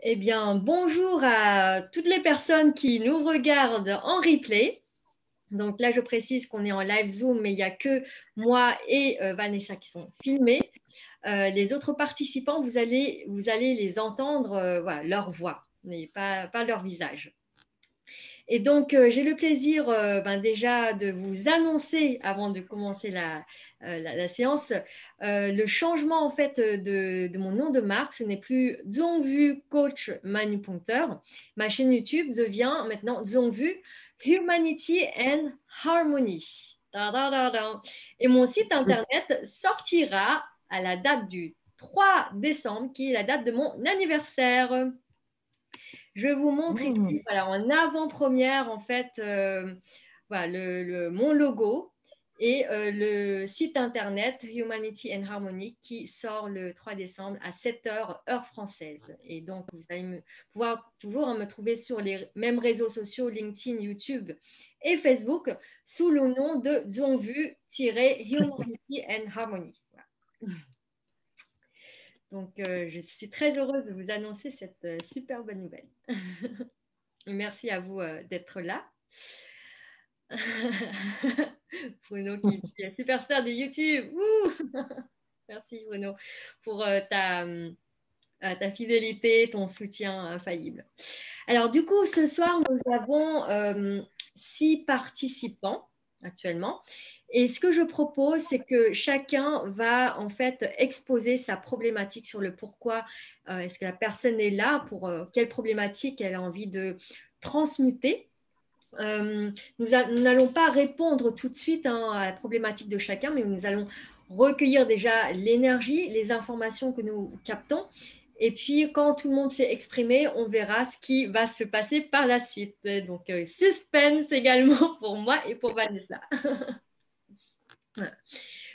Eh bien, bonjour à toutes les personnes qui nous regardent en replay. Donc là, je précise qu'on est en live Zoom, mais il n'y a que moi et Vanessa qui sont filmés. Les autres participants, vous allez les entendre, voilà, leur voix, mais pas leur visage. Et donc, j'ai le plaisir déjà de vous annoncer, avant de commencer la séance, le changement en fait de mon nom de marque. Ce n'est plus Zongvu Coach Manipuncteur. Ma chaîne YouTube devient maintenant Zongvu Humanity and Harmony. Da, da, da, da. Et mon site internet sortira à la date du 3 décembre, qui est la date de mon anniversaire. Je vous montre ici, voilà, en avant-première, en fait, voilà, mon logo et le site internet Humanity and Harmony qui sort le 3 décembre à 7h, heure française. Et donc, vous allez pouvoir toujours me trouver sur les mêmes réseaux sociaux, LinkedIn, YouTube et Facebook, sous le nom de Zonvu-Humanity and Harmony. Voilà. Donc, je suis très heureuse de vous annoncer cette super bonne nouvelle. Merci à vous d'être là. Bruno qui est superstar de YouTube. Merci Bruno pour ta fidélité, ton soutien infaillible. Alors du coup, ce soir, nous avons 6 participants actuellement. Et ce que je propose, c'est que chacun va en fait exposer sa problématique sur le pourquoi est-ce que la personne est là, pour quelle problématique elle a envie de transmuter. Nous n'allons pas répondre tout de suite à la problématique de chacun, mais nous allons recueillir déjà l'énergie, les informations que nous captons. Et puis, quand tout le monde s'est exprimé, on verra ce qui va se passer par la suite. Donc, suspense également pour moi et pour Vanessa.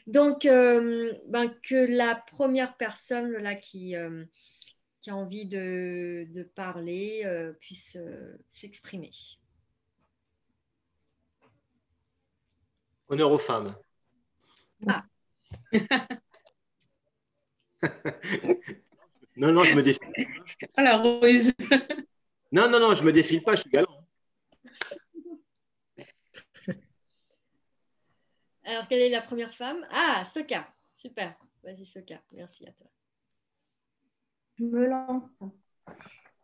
Donc, que la première personne là, qui a envie de parler puisse s'exprimer. Honneur aux femmes. Ah. Non, je me défile. Alors, Rose. Non, je me défile pas, je suis galant. Alors, quelle est la première femme? Ah, Soka. Super. Vas-y, Soka. Merci à toi. Je me lance.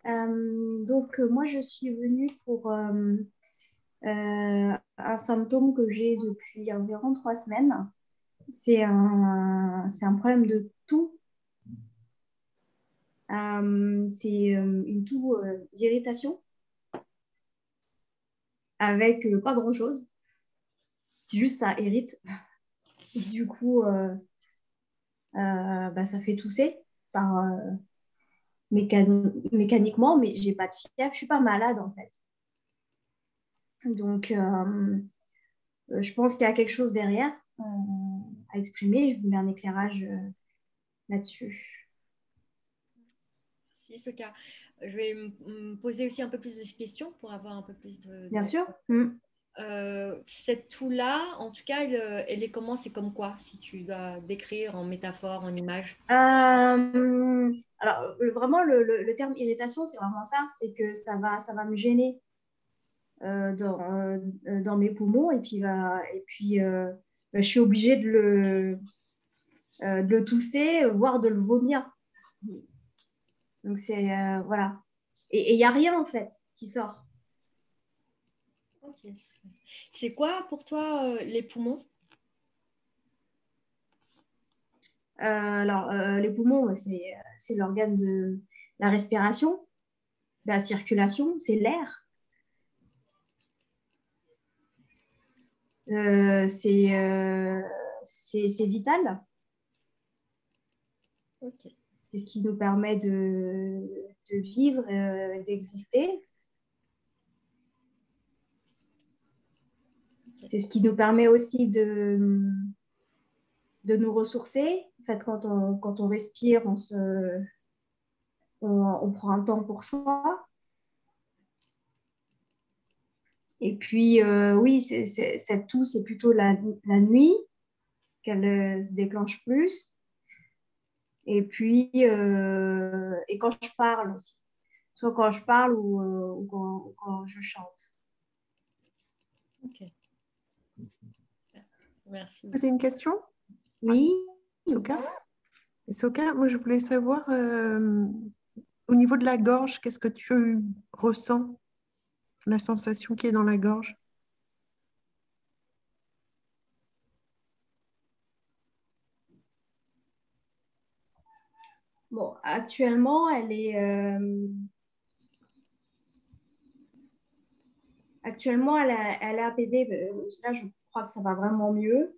Moi, je suis venue pour un symptôme que j'ai depuis environ 3 semaines. C'est un problème de toux. C'est une toux d'irritation avec pas grand-chose. C'est juste ça irrite. Et du coup, ça fait tousser par, mécaniquement, mais j'ai pas de fièvre. Je suis pas malade en fait. Donc, je pense qu'il y a quelque chose derrière à exprimer. Je voulais un éclairage là-dessus. Merci, Soka. Je vais me poser aussi un peu plus de questions pour avoir un peu plus de... Bien sûr. Cette toux-là, en tout cas, elle est comment? C'est comme quoi, si tu dois décrire en métaphore, en image? Alors, vraiment, le terme irritation, c'est vraiment ça. C'est que ça va me gêner dans mes poumons. Et puis, je suis obligée de le tousser, voire de le vomir. Donc, c'est... voilà. Et il n'y a rien, en fait, qui sort. Ok. C'est quoi pour toi les poumons? Les poumons, c'est l'organe de la respiration, de la circulation, c'est l'air. C'est vital. Okay. C'est ce qui nous permet de vivre, d'exister. Okay. C'est ce qui nous permet aussi de nous ressourcer. En fait, quand on respire, on prend un temps pour soi. Et puis, oui, cette toux, c'est plutôt la nuit qu'elle se déclenche plus. Et puis, et quand je parle aussi. soit quand je parle ou quand je chante. Ok. Merci. Poser une question, Oui. Soka? Soka, moi je voulais savoir au niveau de la gorge, qu'est-ce que tu ressens, la sensation qui est dans la gorge? Bon, actuellement, elle est apaisée. Là, je crois que ça va vraiment mieux.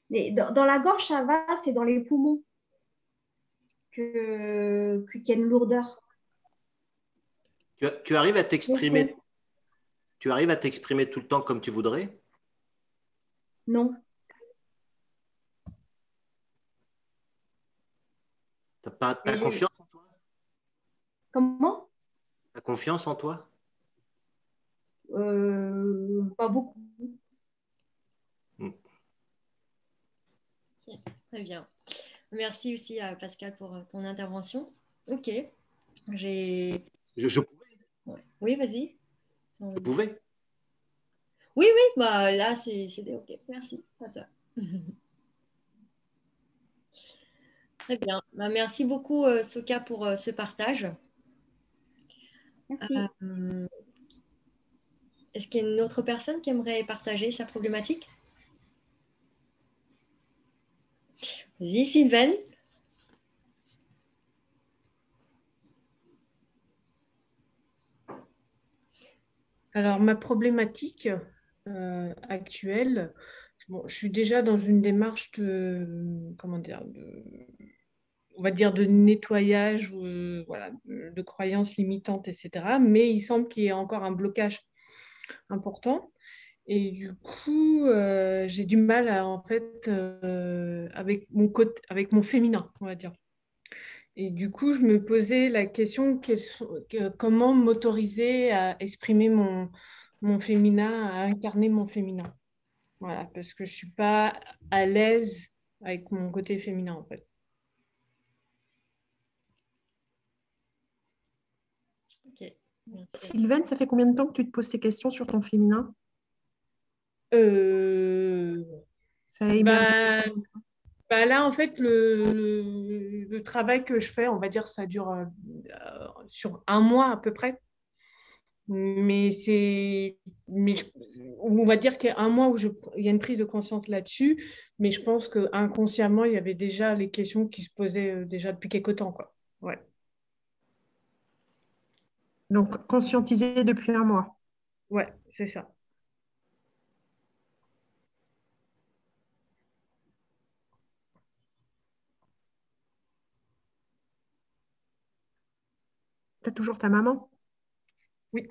Mais dans la gorge, ça va, c'est dans les poumons qu'il y a une lourdeur. Tu arrives à t'exprimer, Profond. tu arrives à t'exprimer tout le temps comme tu voudrais? Non. T'as Mais confiance en toi? Comment? T'as confiance en toi? Pas beaucoup. Hmm. Ok, très bien. Merci aussi à Pascal pour ton intervention. Ok. J'ai. Je pouvais. Ouais. Oui, vas-y. Je pouvais. Oui, oui, bah là, c'est OK. Merci. À toi. Très bien. Bah, merci beaucoup, Soka, pour ce partage. Merci. Est-ce qu'il y a une autre personne qui aimerait partager sa problématique? Vas-y, Sylvain. Alors, ma problématique actuelle, bon, je suis déjà dans une démarche de, comment dire, on va dire de nettoyage, voilà, de croyances limitantes, etc. Mais il semble qu'il y ait encore un blocage important. Et du coup, j'ai du mal en fait, avec avec mon féminin, on va dire. Et du coup, je me posais la question comment m'autoriser à exprimer mon féminin, à incarner mon féminin. Voilà, parce que je ne suis pas à l'aise avec mon côté féminin, en fait. Ok, merci. Sylvaine, ça fait combien de temps que tu te poses ces questions sur ton féminin? Ça a émergé Bah, récemment. là, en fait, le travail que je fais, on va dire, ça dure sur un mois à peu près. Mais on va dire qu'il y a un mois où il y a une prise de conscience là-dessus, mais je pense que inconsciemment, il y avait déjà les questions qui se posaient déjà depuis quelque temps, quoi. Ouais. Donc, conscientisé depuis un mois. Ouais, c'est ça. Tu as toujours ta maman? Oui.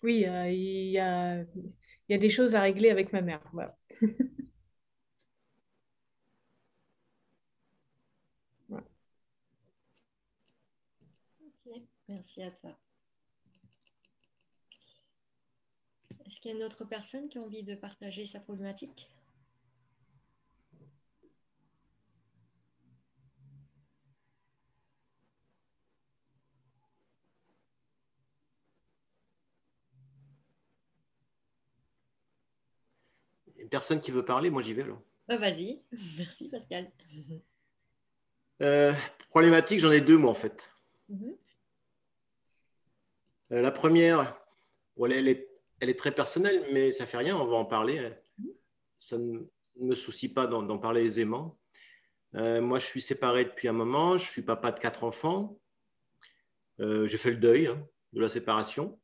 Oui, il y a des choses à régler avec ma mère. Voilà. Ouais. Ok, merci à toi. Est-ce qu'il y a une autre personne qui a envie de partager sa problématique? Une personne qui veut parler, moi j'y vais alors. Vas-y. Merci, Pascal. Problématique, j'en ai deux moi en fait. Mhm. La première, bon, elle est très personnelle, mais ça fait rien, on va en parler. Ça ne me soucie pas d'en parler aisément. Moi, je suis séparé depuis un moment, je suis papa de 4 enfants. J'ai fait le deuil de la séparation.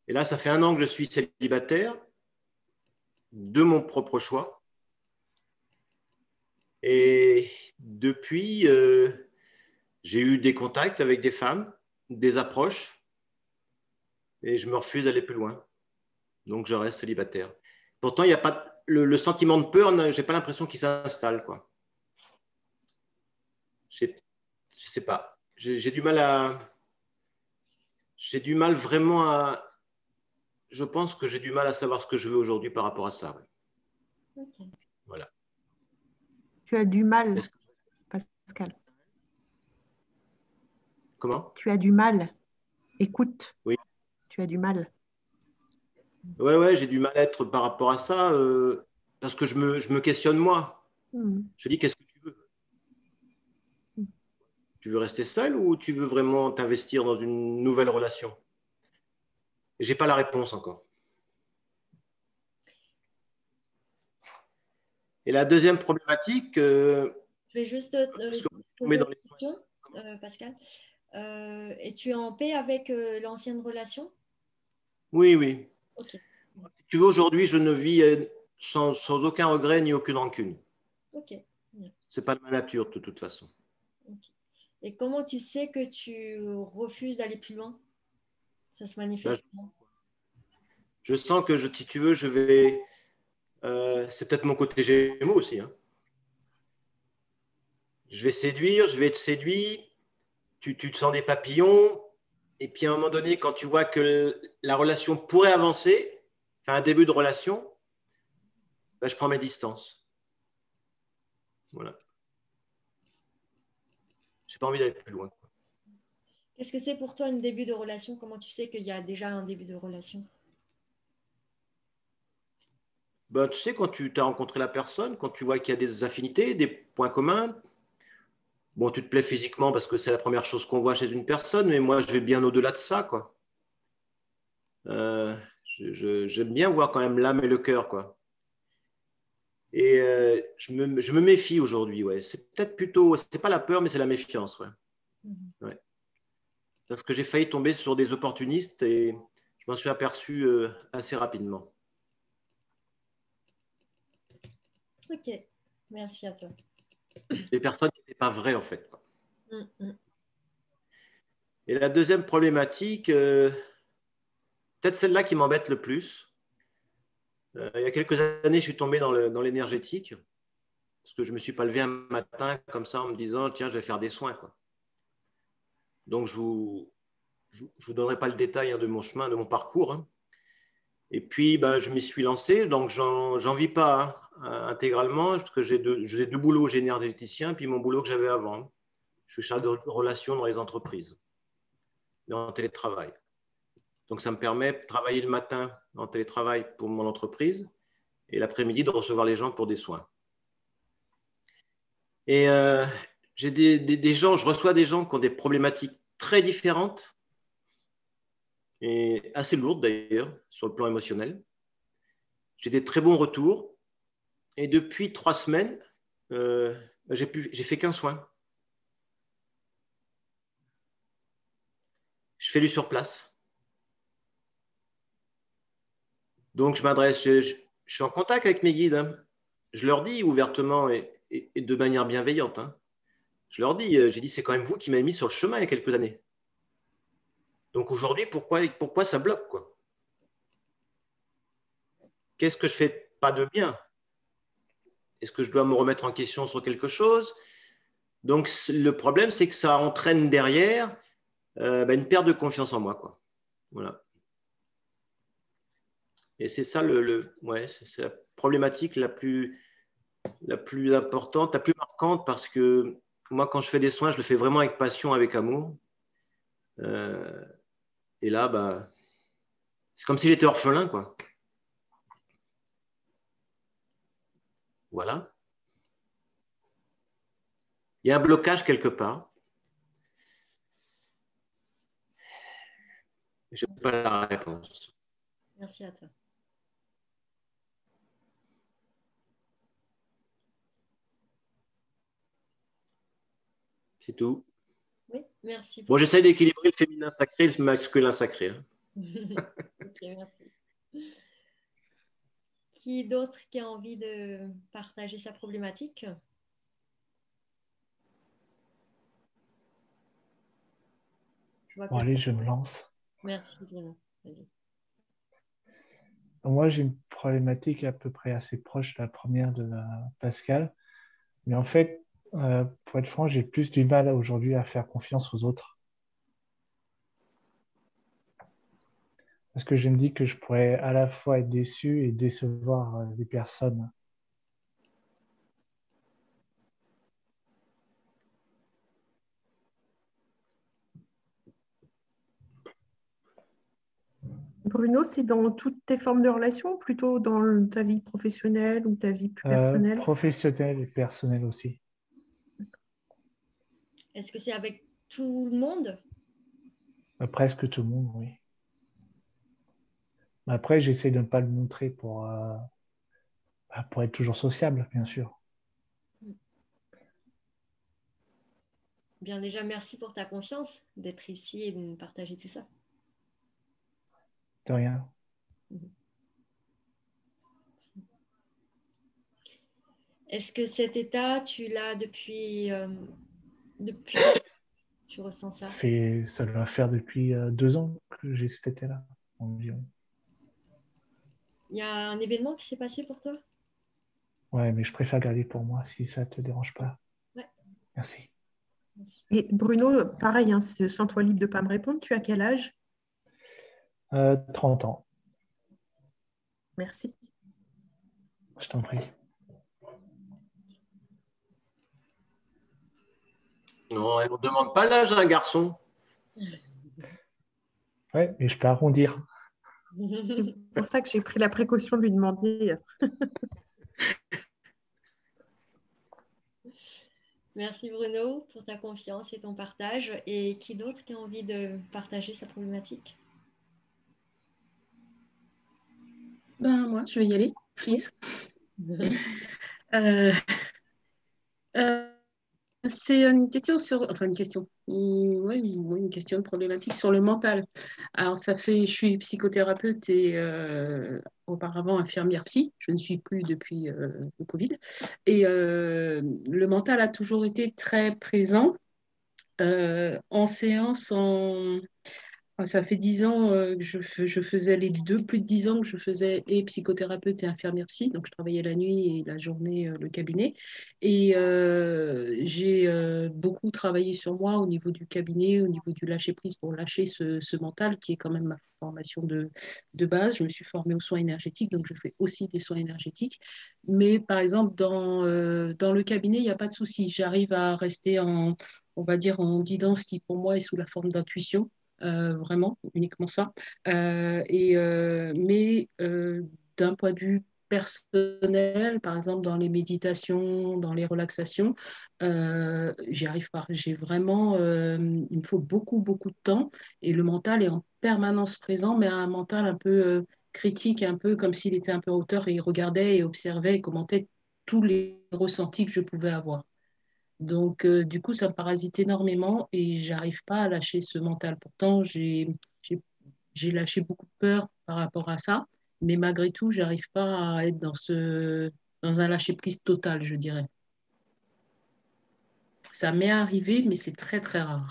Et là, ça fait un an que je suis célibataire, de mon propre choix. Et depuis, j'ai eu des contacts avec des femmes, des approches, et je me refuse d'aller plus loin. Donc, je reste célibataire. Pourtant, il n'y a pas le sentiment de peur, je n'ai pas l'impression qu'il s'installe, quoi. Je sais pas. J'ai du mal j'ai du mal vraiment à. Je pense que j'ai du mal à savoir ce que je veux aujourd'hui par rapport à ça. Ouais. Ok. Voilà. Tu as du mal, Est-ce que- Pascal. Comment? Tu as du mal. Écoute, Oui. tu as du mal. Ouais, j'ai du mal-être par rapport à ça, parce que je me questionne moi. Je dis, qu'est-ce que tu veux? Tu veux rester seul ou tu veux vraiment t'investir dans une nouvelle relation? J'ai pas la réponse encore. Et la deuxième problématique, Je vais juste parce que poser dans une les question, Pascal. Es-tu en paix avec l'ancienne relation? Oui, oui. Ok. Si tu veux, aujourd'hui, je ne vis sans aucun regret ni aucune rancune. Ok. Bien. C'est pas de ma nature de toute façon. Ok. Et comment tu sais que tu refuses d'aller plus loin? Ça se Là, manifeste comment? je sens que, si tu veux, je vais. C'est peut-être mon côté Gémeaux aussi, hein. Je vais séduire, je vais être séduit. Tu te sens des papillons. Et puis à un moment donné, quand tu vois que la relation pourrait avancer, enfin un début de relation, ben, je prends mes distances. Voilà. J'ai pas envie d'aller plus loin. Qu'est-ce que c'est pour toi un début de relation? Comment tu sais qu'il y a déjà un début de relation? Ben, tu sais, quand tu as rencontré la personne, quand tu vois qu'il y a des affinités, des points communs, bon, tu te plais physiquement parce que c'est la première chose qu'on voit chez une personne, mais moi, je vais bien au-delà de ça, quoi. Euh, J'aime bien voir quand même l'âme et le cœur, quoi. Et je me méfie aujourd'hui, ouais. C'est peut-être plutôt, c'est pas la peur, mais c'est la méfiance, ouais. Ouais. Parce que j'ai failli tomber sur des opportunistes et je m'en suis aperçu assez rapidement. Ok, merci à toi. Des personnes qui n'étaient pas vraies, en fait, quoi. Mm, mm. Et la deuxième problématique, peut-être celle-là qui m'embête le plus. Il y a quelques années, je suis tombé dans l'énergétique parce que je ne me suis pas levé un matin comme ça en me disant, tiens, je vais faire des soins, quoi. Donc, je vous donnerai pas le détail, hein, de mon chemin, de mon parcours, hein. Et puis, ben, je m'y suis lancé. Donc, j'en vis pas, hein, intégralement parce que j'ai deux boulots. J'ai énergéticien puis mon boulot que j'avais avant. Je suis chargé de relations dans les entreprises, en télétravail. Donc, ça me permet de travailler le matin en télétravail pour mon entreprise et l'après-midi de recevoir les gens pour des soins. Et j'ai des gens, je reçois des gens qui ont des problématiques très différentes et assez lourdes d'ailleurs sur le plan émotionnel. J'ai des très bons retours et depuis 3 semaines, j'ai fait qu'un soin. Je fais du sur place. Donc, je suis en contact avec mes guides, hein. Je leur dis ouvertement et de manière bienveillante, hein. Je leur dis, j'ai dit, c'est quand même vous qui m'avez mis sur le chemin il y a quelques années. Donc aujourd'hui, pourquoi ça bloque, quoi? Qu'est-ce que je fais pas de bien? Est-ce que je dois me remettre en question sur quelque chose? Donc le problème, c'est que ça entraîne derrière une perte de confiance en moi, quoi. Voilà. Et c'est ça ouais, c'est la problématique la plus importante, la plus marquante, parce que moi, quand je fais des soins, je le fais vraiment avec passion, avec amour. Et là, bah, c'est comme si j'étais orphelin, quoi. Voilà. Il y a un blocage quelque part. Je n'ai pas la réponse. Merci à toi. C'est tout. Oui, merci Bon, pour j'essaie d'équilibrer le féminin sacré et le masculin sacré, hein. Ok, merci. Qui d'autre qui a envie de partager sa problématique? Je vois Bon, que... allez, je me lance. Merci, Clément. Vas-y. Moi, j'ai une problématique à peu près assez proche de la première de Pascal. Mais en fait, pour être franc, j'ai plus du mal aujourd'hui à faire confiance aux autres. Parce que je me dis que je pourrais à la fois être déçu et décevoir les personnes. Bruno, c'est dans toutes tes formes de relations, ou plutôt dans ta vie professionnelle ou ta vie plus personnelle? Professionnel et personnel aussi. Est-ce que c'est avec tout le monde? Presque tout le monde, oui. Après, j'essaie de ne pas le montrer pour être toujours sociable, bien sûr. Bien, déjà, merci pour ta confiance d'être ici et de nous partager tout ça. De rien. Est-ce que cet état, tu l'as depuis tu ressens ça? Ça doit faire depuis 2 ans que j'ai cet été-là, environ. Il y a un événement qui s'est passé pour toi? Ouais, mais je préfère garder pour moi si ça ne te dérange pas. Ouais. Merci. Et Bruno, pareil, hein, sens-toi libre de ne pas me répondre. Tu as quel âge? 30 ans, Merci. je t'en prie. Non, on ne demande pas l'âge d'un garçon. Ouais, mais je peux arrondir. C'est pour ça que j'ai pris la précaution de lui demander. Merci Bruno pour ta confiance et ton partage. Et qui d'autre qui a envie de partager sa problématique? Ben, moi, je vais y aller, please. Euh, euh, c'est une question enfin une question, ouais, une question problématique sur le mental. Alors, je suis psychothérapeute et auparavant infirmière psy. Je ne suis plus depuis le Covid. Et le mental a toujours été très présent en séance, Enfin, ça fait 10 ans que je faisais les deux, plus de 10 ans que je faisais et psychothérapeute et infirmière psy. Donc, je travaillais la nuit et la journée, le cabinet. Et j'ai beaucoup travaillé sur moi au niveau du cabinet, au niveau du lâcher-prise pour lâcher ce mental qui est quand même ma formation de base. Je me suis formée aux soins énergétiques, donc je fais aussi des soins énergétiques. Mais par exemple, dans le cabinet, il n'y a pas de souci. J'arrive à rester on va dire, en guidance qui pour moi est sous la forme d'intuition. Vraiment, uniquement ça. Mais d'un point de vue personnel, par exemple dans les méditations, dans les relaxations, j'y arrive pas. Il me faut beaucoup, beaucoup de temps et le mental est en permanence présent, mais un mental un peu critique, un peu comme s'il était un peu à hauteur et il regardait et observait et commentait tous les ressentis que je pouvais avoir. Donc, du coup, ça me parasite énormément et j'arrive pas à lâcher ce mental. Pourtant, j'ai lâché beaucoup de peur par rapport à ça, mais malgré tout, j'arrive pas à être dans un lâcher-prise total, je dirais. Ça m'est arrivé, mais c'est très, très rare.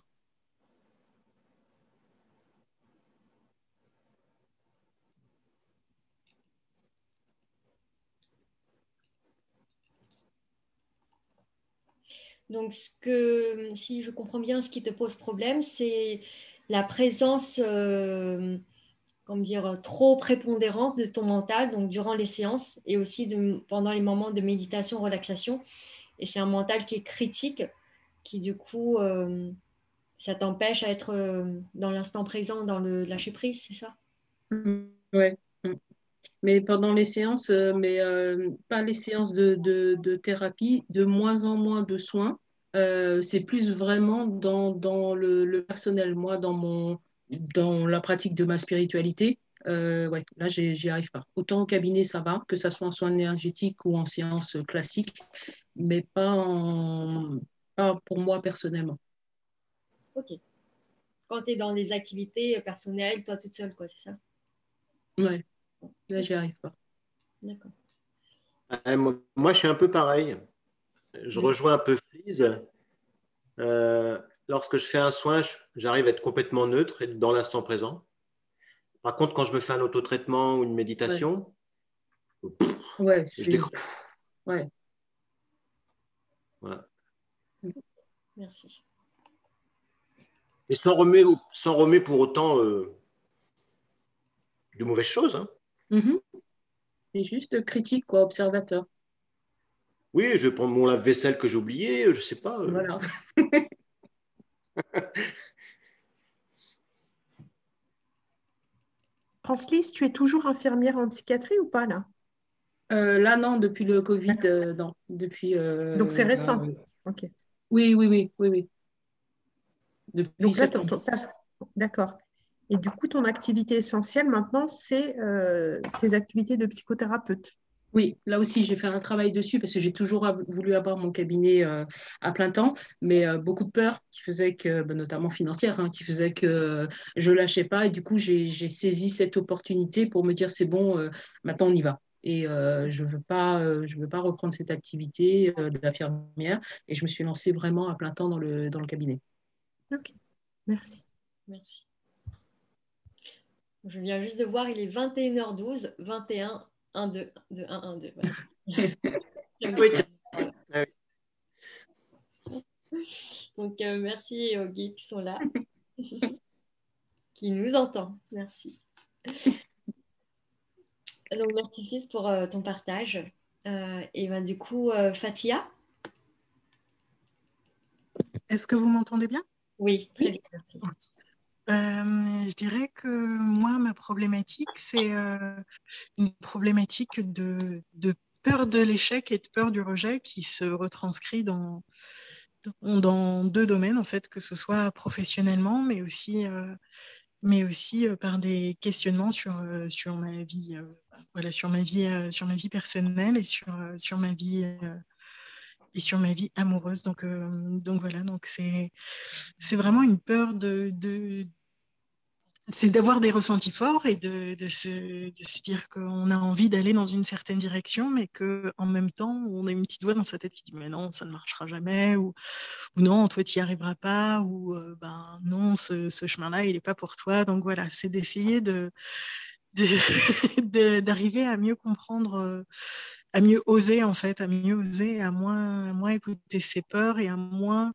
Donc, si je comprends bien, ce qui te pose problème, c'est la présence, comment dire, trop prépondérante de ton mental, donc durant les séances et aussi pendant les moments de méditation, relaxation. Et c'est un mental qui est critique, qui du coup, ça t'empêche à être dans l'instant présent, dans le lâcher prise, c'est ça? Ouais. Mais pendant les séances, mais pas les séances de thérapie, de moins en moins de soins. C'est plus vraiment dans le personnel, moi, dans la pratique de ma spiritualité. Ouais, là, j'y arrive pas. Autant au cabinet, ça va, que ça soit en soins énergétiques ou en séance classique, mais pas pour moi personnellement. Ok. Quand tu es dans des activités personnelles, toi toute seule, quoi, c'est ça? Ouais, là, j'y arrive pas. D'accord. Moi, je suis un peu pareil. Je rejoins un peu Flies. Lorsque je fais un soin, j'arrive à être complètement neutre et dans l'instant présent. Par contre, quand je me fais un autotraitement ou une méditation, Ouais, je décroche. Ouais. Voilà. Merci. Et sans remet pour autant de mauvaises choses. Hein. Mm-hmm. C'est juste critique, quoi, observateur. Oui, je vais prendre mon lave-vaisselle que j'ai oublié, je ne sais pas. Voilà. Francelise, tu es toujours infirmière en psychiatrie ou pas là? Là, non, depuis le Covid, D'accord. non. Depuis, Donc c'est là, récent. Ok. oui, oui, oui, oui, oui. Depuis Donc là, septembre. d'accord. Et du coup, ton activité essentielle maintenant, c'est tes activités de psychothérapeute. Oui, là aussi, j'ai fait un travail dessus parce que j'ai toujours voulu avoir mon cabinet à plein temps, mais beaucoup de peur qui faisait que, ben, notamment financière, hein, qui faisait que je lâchais pas. Et du coup, j'ai saisi cette opportunité pour me dire, c'est bon, maintenant on y va. Et je veux pas reprendre cette activité d'infirmière. Et je me suis lancée vraiment à plein temps dans le cabinet. Ok, merci. Merci. Je viens juste de voir, il est 21h12, 21, 1, 2, 2, 1, 1, 2. Voilà. Oui, tiens. Ah oui. Donc, merci aux guides qui sont là, qui nous entendent. Merci. Donc, merci Fils pour ton partage. Et ben, du coup, Fatia? Est-ce que vous m'entendez bien? Oui, très bien, merci. Ok. Je dirais que moi, ma problématique, c'est une problématique de peur de l'échec et de peur du rejet qui se retranscrit dans deux domaines, en fait, que ce soit professionnellement, mais aussi par des questionnements sur ma vie, voilà, sur ma vie personnelle et sur ma vie amoureuse. Donc voilà, donc c'est vraiment une peur c'est d'avoir des ressentis forts et de se dire qu'on a envie d'aller dans une certaine direction, mais qu'en même temps, on a une petite voix dans sa tête qui dit mais non, ça ne marchera jamais, ou non, toi, tu n'y arriveras pas, ou ben non, ce chemin-là, il n'est pas pour toi. Donc voilà, c'est d'essayer d'arriver à mieux comprendre, à mieux oser en fait, à mieux oser, à moins écouter ses peurs et à moins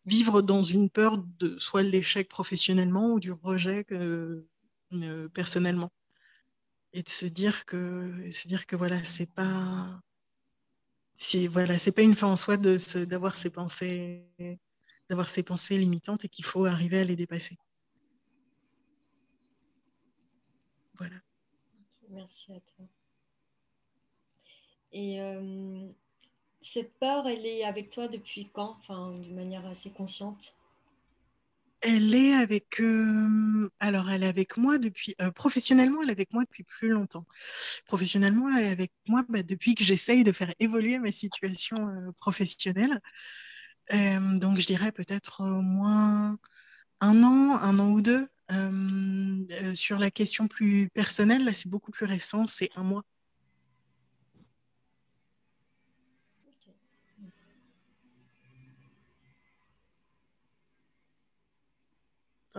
vivre dans une peur de soit l'échec professionnellement ou du rejet personnellement. Et de se dire que voilà, c'est pas une fin en soi d'avoir ces pensées limitantes et qu'il faut arriver à les dépasser. Voilà. Merci à toi. Et cette peur, elle est avec toi depuis quand? Enfin, de manière assez consciente? Elle est avec, alors elle est avec moi depuis, professionnellement, elle est avec moi depuis plus longtemps. Professionnellement, elle est avec moi depuis que j'essaye de faire évoluer ma situation professionnelle. Donc je dirais peut-être au moins un an ou deux. Sur la question plus personnelle, là c'est beaucoup plus récent, c'est un mois.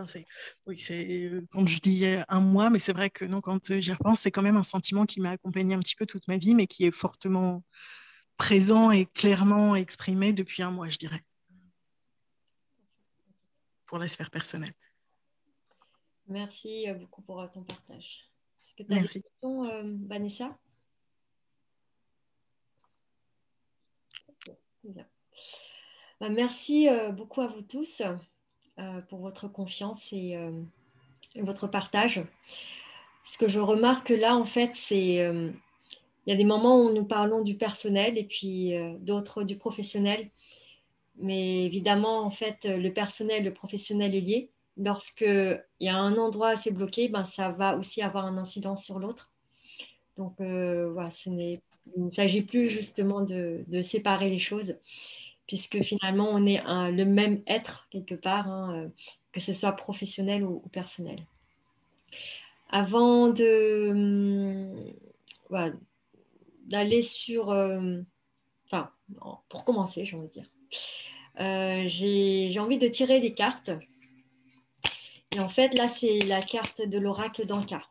Enfin, oui, c'est quand je dis un mois, mais c'est vrai que non, quand j'y repense, c'est quand même un sentiment qui m'a accompagné un petit peu toute ma vie, mais qui est fortement présent et clairement exprimé depuis un mois, je dirais, pour la sphère personnelle. Merci beaucoup pour ton partage. Est-ce que tu as des Merci. questions, Vanessa? Bien. Bah, merci beaucoup à vous tous pour votre confiance et votre partage. Ce que je remarque là, en fait, c'est il y a des moments où nous parlons du personnel et puis d'autres du professionnel. Mais évidemment, en fait, le personnel, le professionnel est lié. Lorsqu'il y a un endroit assez bloqué, ben, ça va aussi avoir un incidence sur l'autre. Donc, voilà, il ne s'agit plus justement de séparer les choses, puisque finalement, on est le même être quelque part, hein, que ce soit professionnel ou personnel. Avant voilà, d'aller sur... enfin, pour commencer, j'ai envie de dire. J'ai envie de tirer des cartes. Et en fait, là, c'est la carte de l'oracle d'Anka.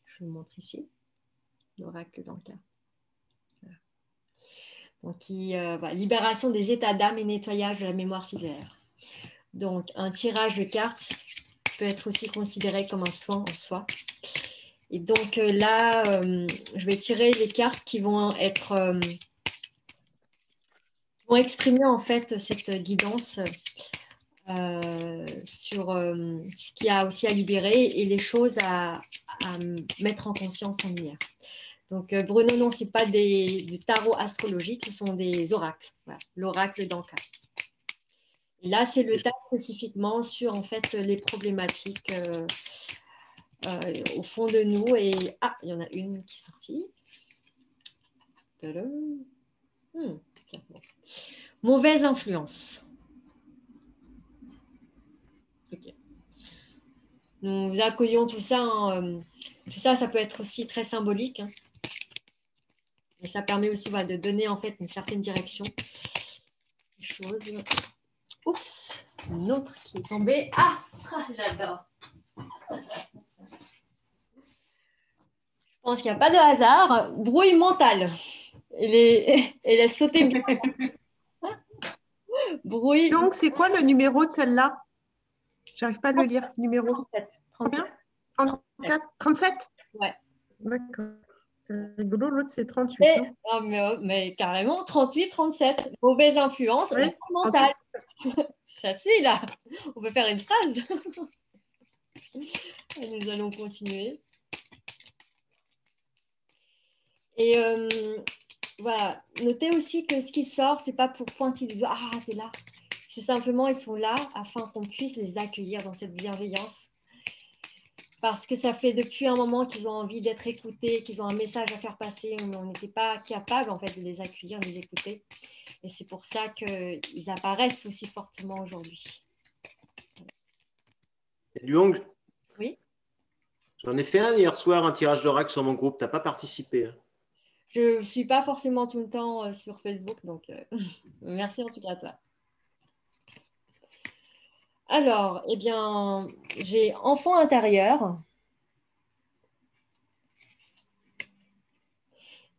Je vous montre ici. L'oracle d'Anka. Voilà. Donc, libération des états d'âme et nettoyage de la mémoire cellulaire. Donc, un tirage de cartes peut être aussi considéré comme un soin en soi. Et donc là, je vais tirer les cartes qui vont vont exprimer en fait cette guidance sur ce qu'il y a aussi à libérer et les choses à mettre en conscience en lumière. Donc, Bruno, non, ce n'est pas du tarot astrologique, ce sont des oracles. Voilà, l'oracle d'Anka. Et là, c'est le tas spécifiquement sur en fait, les problématiques au fond de nous. Et il y en a une qui est sortie. Mauvaise influence. Okay. Nous accueillons tout ça. Tout ça, ça peut être aussi très symbolique. Hein. Et ça permet aussi de donner en fait une certaine direction. Chose. Oups, une autre qui est tombée. Ah, j'adore. Je pense qu'il n'y a pas de hasard. Brouille mentale. Elle a sauté. Brouille. Donc, c'est quoi le numéro de celle-là? J'arrive pas à le lire. Numéro 37. 37. Ouais. D'accord. C'est rigolo, l'autre c'est 38. Mais carrément, 38, 37. Mauvaise influence mentale. Ça suit là. On peut faire une phrase. Et nous allons continuer. Et voilà, notez aussi que ce qui sort, ce n'est pas pour pointer du doigt. Ah, t'es là. C'est simplement, ils sont là afin qu'on puisse les accueillir dans cette bienveillance. Parce que ça fait depuis un moment qu'ils ont envie d'être écoutés, qu'ils ont un message à faire passer, mais on n'était pas capable en fait de les accueillir, de les écouter. Et c'est pour ça qu'ils apparaissent aussi fortement aujourd'hui. Luong, oui. J'en ai fait un hier soir, un tirage d'oracle sur mon groupe. Tu n'as pas participé. Hein. Je ne suis pas forcément tout le temps sur Facebook, donc merci en tout cas à toi. Alors, eh bien, j'ai enfant intérieur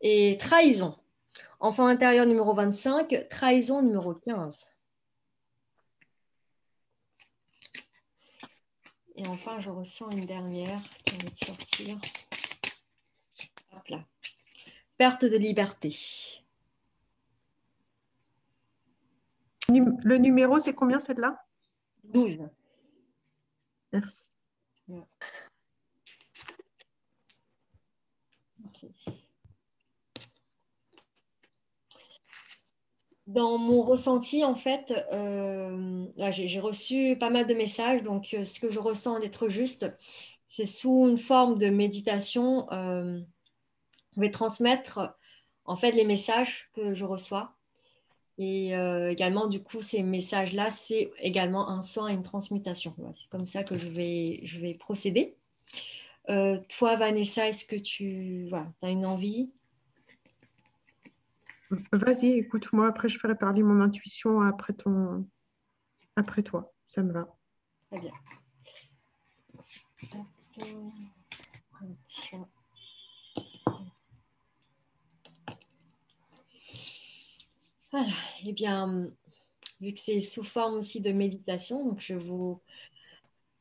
et trahison. Enfant intérieur numéro 25, trahison numéro 15. Et enfin, je ressens une dernière qui vient de sortir. Hop là. Perte de liberté. Le numéro, c'est combien celle-là? 12. Merci. Ouais. Okay. Dans mon ressenti, en fait, là, j'ai reçu pas mal de messages. Donc, ce que je ressens d'être juste, c'est sous une forme de méditation. Je vais transmettre en fait les messages que je reçois. Et également, du coup, ces messages-là, c'est également un soin et une transmutation. Voilà, c'est comme ça que je vais procéder. Toi, Vanessa, est-ce que tu as une envie? Vas-y, écoute-moi. Après, je ferai parler mon intuition après toi. Ça me va. Très bien. Voilà. Eh bien, vu que c'est sous forme aussi de méditation, donc je vous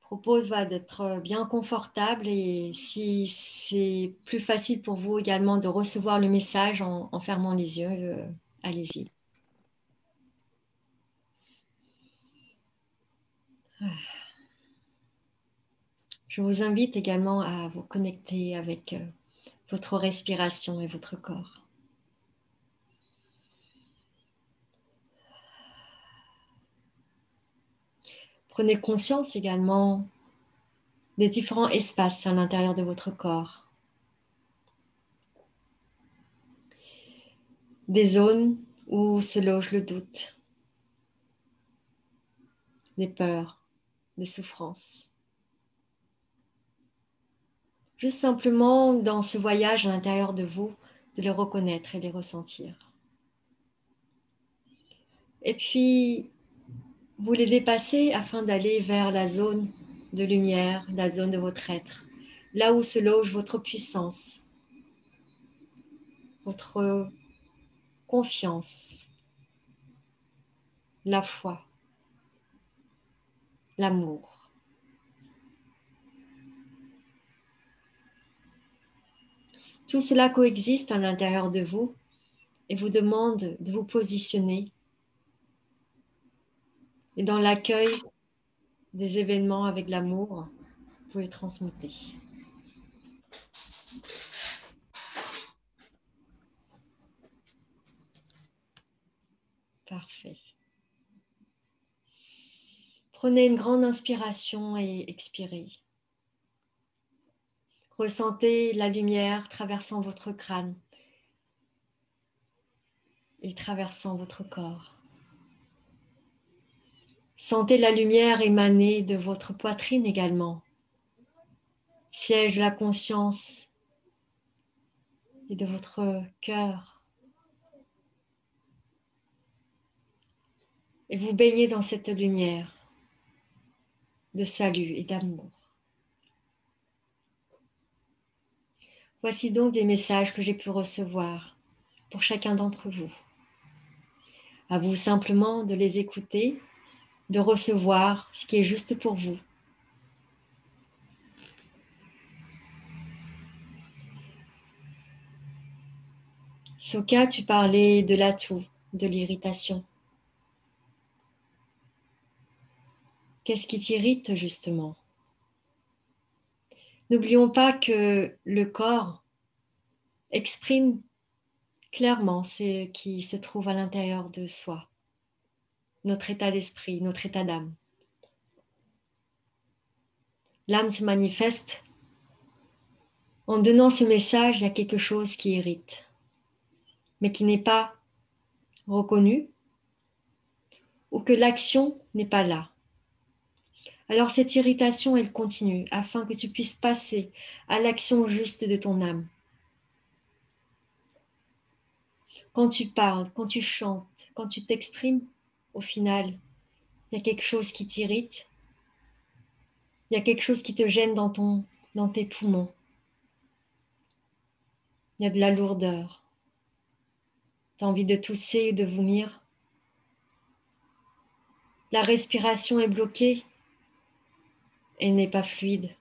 propose d'être bien confortable et si c'est plus facile pour vous également de recevoir le message en fermant les yeux, allez-y. Je vous invite également à vous connecter avec votre respiration et votre corps. Prenez conscience également des différents espaces à l'intérieur de votre corps. Des zones où se loge le doute, des peurs, des souffrances. Juste simplement dans ce voyage à l'intérieur de vous, de les reconnaître et les ressentir. Et puis, vous les dépassez afin d'aller vers la zone de lumière, la zone de votre être, là où se loge votre puissance, votre confiance, la foi, l'amour. Tout cela coexiste à l'intérieur de vous et vous demande de vous positionner et dans l'accueil des événements avec l'amour, vous pouvez transmuter. Parfait. Prenez une grande inspiration et expirez. Ressentez la lumière traversant votre crâne et traversant votre corps. Sentez la lumière émaner de votre poitrine également, siège de la conscience et de votre cœur. Et vous baignez dans cette lumière de salut et d'amour. Voici donc des messages que j'ai pu recevoir pour chacun d'entre vous. À vous simplement de les écouter, de recevoir ce qui est juste pour vous. Soka, tu parlais de l'atout, de l'irritation. Qu'est-ce qui t'irrite justement? N'oublions pas que le corps exprime clairement ce qui se trouve à l'intérieur de soi, notre état d'esprit, notre état d'âme. L'âme se manifeste en donnant ce message, il y a quelque chose qui irrite, mais qui n'est pas reconnu ou que l'action n'est pas là. Alors cette irritation, elle continue afin que tu puisses passer à l'action juste de ton âme. Quand tu parles, quand tu chantes, quand tu t'exprimes, au final, il y a quelque chose qui t'irrite, il y a quelque chose qui te gêne dans tes poumons. Il y a de la lourdeur. Tu as envie de tousser ou de vomir. La respiration est bloquée et n'est pas fluide.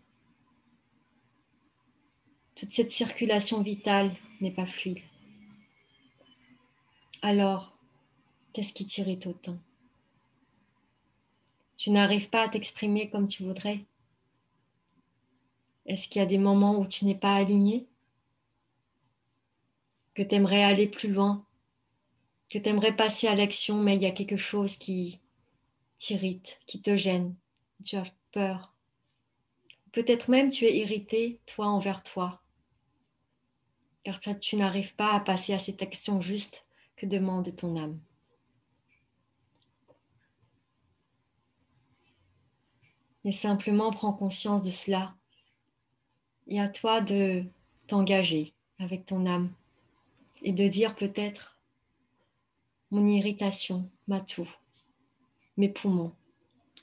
Toute cette circulation vitale n'est pas fluide. Alors, qu'est-ce qui t'irrite autant? Tu n'arrives pas à t'exprimer comme tu voudrais? Est-ce qu'il y a des moments où tu n'es pas aligné? Que tu aimerais aller plus loin? Que tu aimerais passer à l'action, mais il y a quelque chose qui t'irrite, qui te gêne? Tu as peur? Peut-être même tu es irrité, toi envers toi, car tu n'arrives pas à passer à cette action juste que demande ton âme. Et simplement prends conscience de cela. Et à toi de t'engager avec ton âme et de dire peut-être mon irritation, ma toux, mes poumons.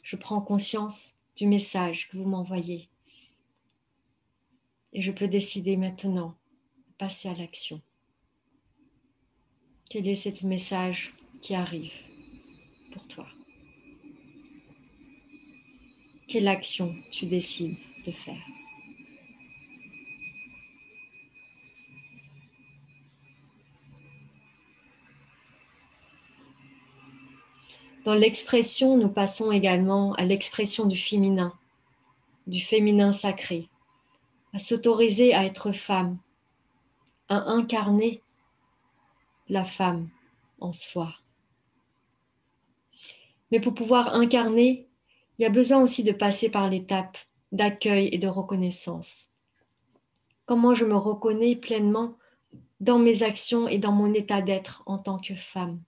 Je prends conscience du message que vous m'envoyez. Et je peux décider maintenant de passer à l'action. Quel est ce message qui arrive pour toi? Quelle action tu décides de faire? Dans l'expression, nous passons également à l'expression du féminin sacré, à s'autoriser à être femme, à incarner la femme en soi. Mais pour pouvoir incarner, il y a besoin aussi de passer par l'étape d'accueil et de reconnaissance. Comment je me reconnais pleinement dans mes actions et dans mon état d'être en tant que femme?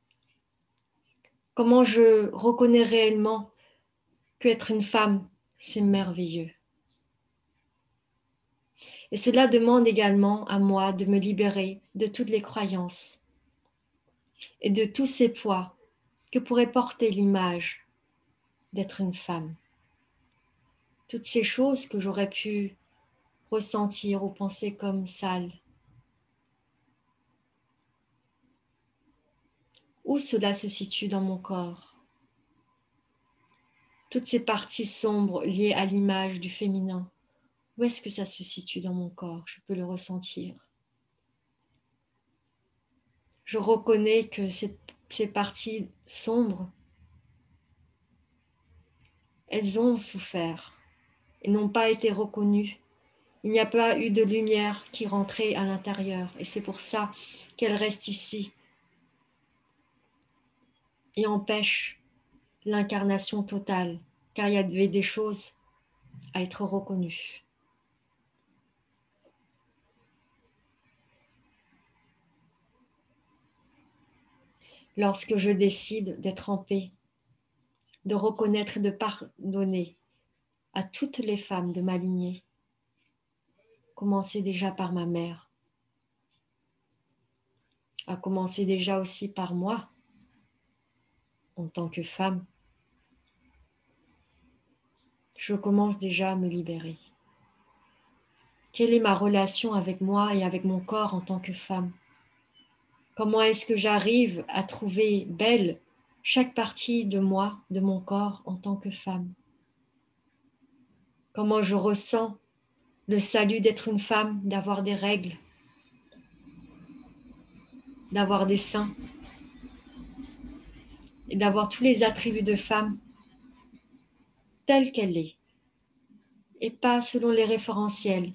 Comment je reconnais réellement qu'être une femme, c'est merveilleux? Et cela demande également à moi de me libérer de toutes les croyances et de tous ces poids que pourrait porter l'image d'être une femme. Toutes ces choses que j'aurais pu ressentir ou penser comme sales. Où cela se situe dans mon corps? Toutes ces parties sombres liées à l'image du féminin, où est-ce que ça se situe dans mon corps? Je peux le ressentir. Je reconnais que ces parties sombres elles ont souffert et n'ont pas été reconnues. Il n'y a pas eu de lumière qui rentrait à l'intérieur et c'est pour ça qu'elles restent ici et empêchent l'incarnation totale, car il y avait des choses à être reconnues. Lorsque je décide d'être en paix, de reconnaître et de pardonner à toutes les femmes de ma lignée, commencer déjà par ma mère, à commencer déjà aussi par moi, en tant que femme, je commence déjà à me libérer. Quelle est ma relation avec moi et avec mon corps en tant que femme? Comment est-ce que j'arrive à trouver belle chaque partie de moi, de mon corps en tant que femme? Comment je ressens le salut d'être une femme, d'avoir des règles, d'avoir des seins et d'avoir tous les attributs de femme telle qu'elle est et pas selon les référentiels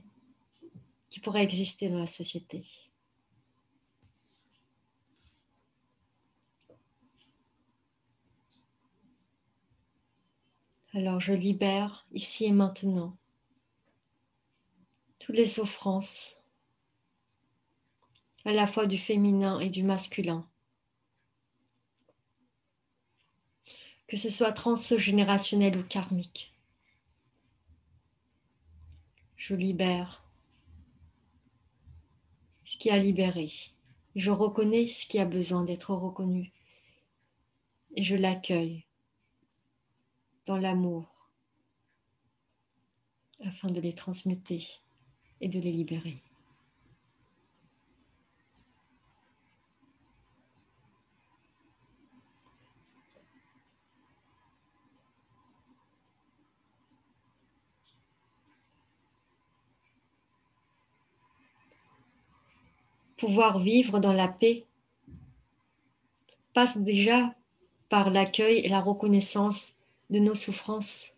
qui pourraient exister dans la société. Alors je libère ici et maintenant toutes les souffrances, à la fois du féminin et du masculin, que ce soit transgénérationnel ou karmique. Je libère ce qui a libéré. Je reconnais ce qui a besoin d'être reconnu et je l'accueille dans l'amour afin de les transmuter et de les libérer. Pouvoir vivre dans la paix passe déjà par l'accueil et la reconnaissance de nos souffrances,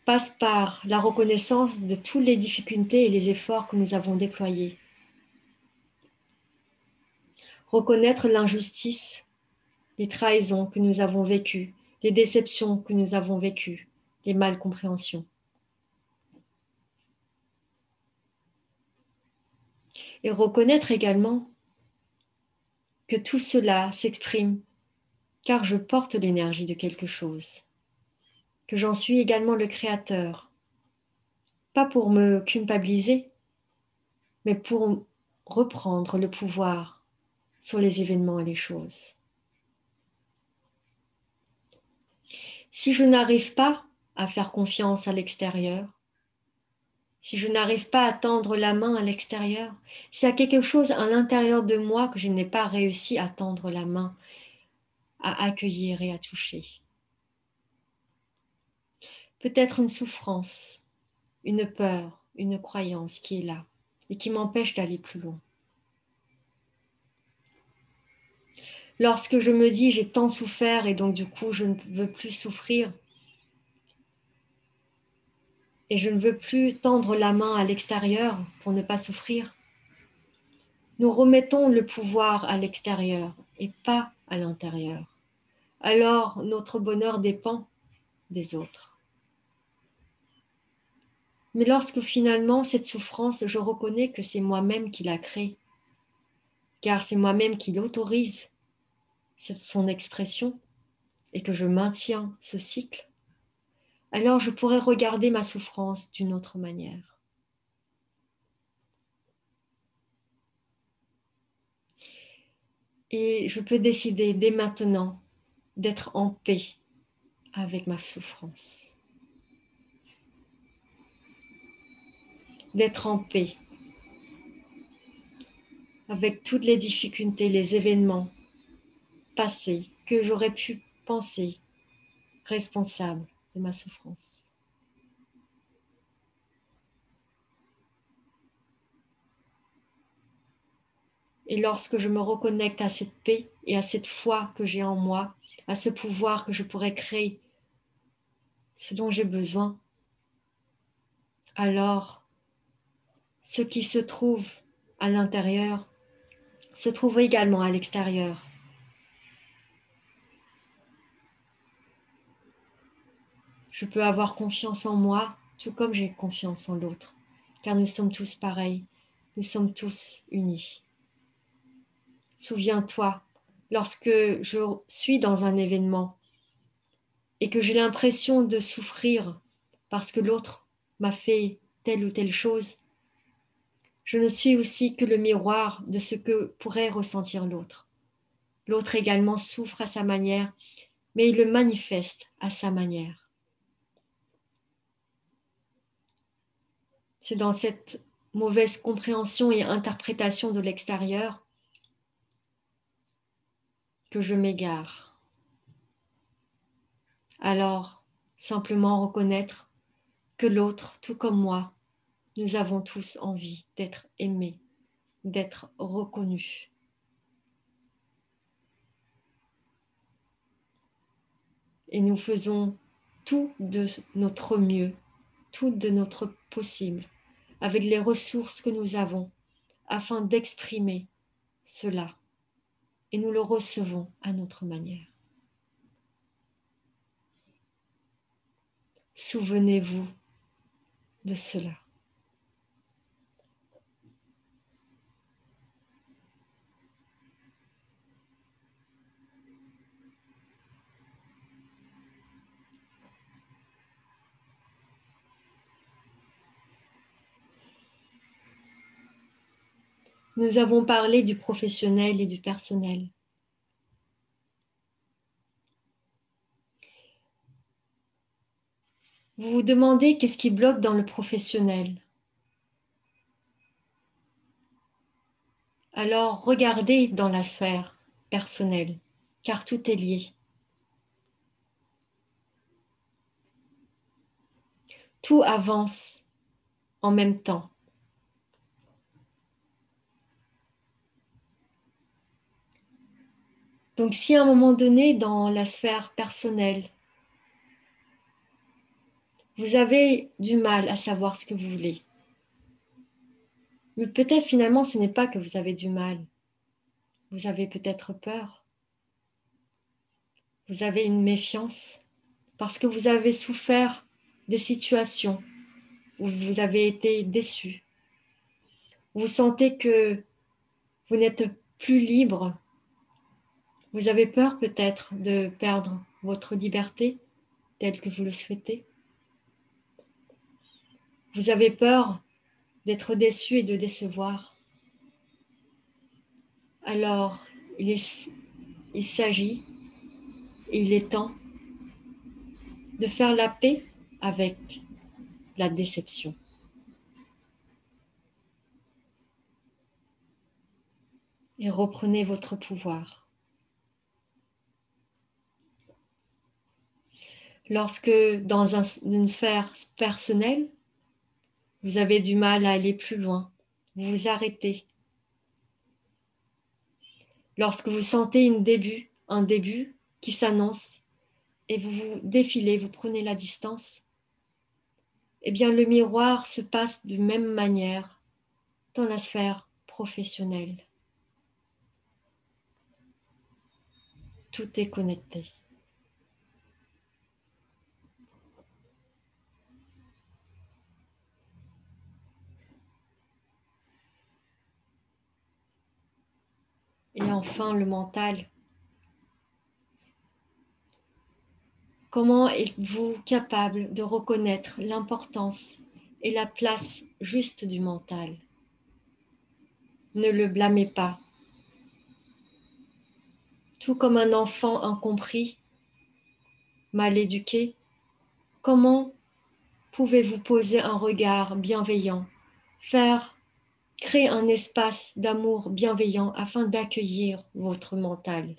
passe par la reconnaissance de toutes les difficultés et les efforts que nous avons déployés. Reconnaître l'injustice, les trahisons que nous avons vécues, les déceptions que nous avons vécues, les malcompréhensions. Et reconnaître également que tout cela s'exprime car je porte l'énergie de quelque chose, que j'en suis également le créateur, pas pour me culpabiliser, mais pour reprendre le pouvoir sur les événements et les choses. Si je n'arrive pas à faire confiance à l'extérieur, si je n'arrive pas à tendre la main à l'extérieur, s'il y a quelque chose à l'intérieur de moi que je n'ai pas réussi à tendre la main, à accueillir et à toucher. Peut-être une souffrance, une peur, une croyance qui est là et qui m'empêche d'aller plus loin. Lorsque je me dis j'ai tant souffert et donc du coup je ne veux plus souffrir et je ne veux plus tendre la main à l'extérieur pour ne pas souffrir, nous remettons le pouvoir à l'extérieur et pas à l'intérieur. Alors notre bonheur dépend des autres. Mais lorsque finalement cette souffrance, je reconnais que c'est moi-même qui la crée, car c'est moi-même qui l'autorise, c'est son expression, et que je maintiens ce cycle, alors je pourrais regarder ma souffrance d'une autre manière. Et je peux décider dès maintenant d'être en paix avec ma souffrance. D'être en paix avec toutes les difficultés, les événements passés que j'aurais pu penser responsables de ma souffrance. Et lorsque je me reconnecte à cette paix et à cette foi que j'ai en moi, à ce pouvoir que je pourrais créer ce dont j'ai besoin, alors ce qui se trouve à l'intérieur se trouve également à l'extérieur. Je peux avoir confiance en moi, tout comme j'ai confiance en l'autre, car nous sommes tous pareils, nous sommes tous unis. Souviens-toi, lorsque je suis dans un événement et que j'ai l'impression de souffrir parce que l'autre m'a fait telle ou telle chose, je ne suis aussi que le miroir de ce que pourrait ressentir l'autre. L'autre également souffre à sa manière, mais il le manifeste à sa manière. C'est dans cette mauvaise compréhension et interprétation de l'extérieur que je m'égare. Alors, simplement reconnaître que l'autre, tout comme moi, nous avons tous envie d'être aimés, d'être reconnus. Et nous faisons tout de notre mieux, tout de notre possible, avec les ressources que nous avons, afin d'exprimer cela. Et nous le recevons à notre manière. Souvenez-vous de cela. Nous avons parlé du professionnel et du personnel. Vous vous demandez qu'est-ce qui bloque dans le professionnel. Alors regardez dans la sphère personnelle, car tout est lié. Tout avance en même temps. Donc si à un moment donné, dans la sphère personnelle, vous avez du mal à savoir ce que vous voulez, mais peut-être finalement ce n'est pas que vous avez du mal, vous avez peut-être peur, vous avez une méfiance, parce que vous avez souffert des situations où vous avez été déçu. Vous sentez que vous n'êtes plus libre. Vous avez peur peut-être de perdre votre liberté telle que vous le souhaitez. Vous avez peur d'être déçu et de décevoir. Alors, il s'agit, et il est temps, de faire la paix avec la déception. Et reprenez votre pouvoir. Lorsque, dans une sphère personnelle, vous avez du mal à aller plus loin, vous vous arrêtez. Lorsque vous sentez un début qui s'annonce et vous vous défilez, vous prenez la distance, eh bien le miroir se passe de même manière dans la sphère professionnelle. Tout est connecté. Et enfin, le mental. Comment êtes-vous capable de reconnaître l'importance et la place juste du mental? Ne le blâmez pas. Tout comme un enfant incompris, mal éduqué, comment pouvez-vous poser un regard bienveillant, créer un espace d'amour bienveillant afin d'accueillir votre mental?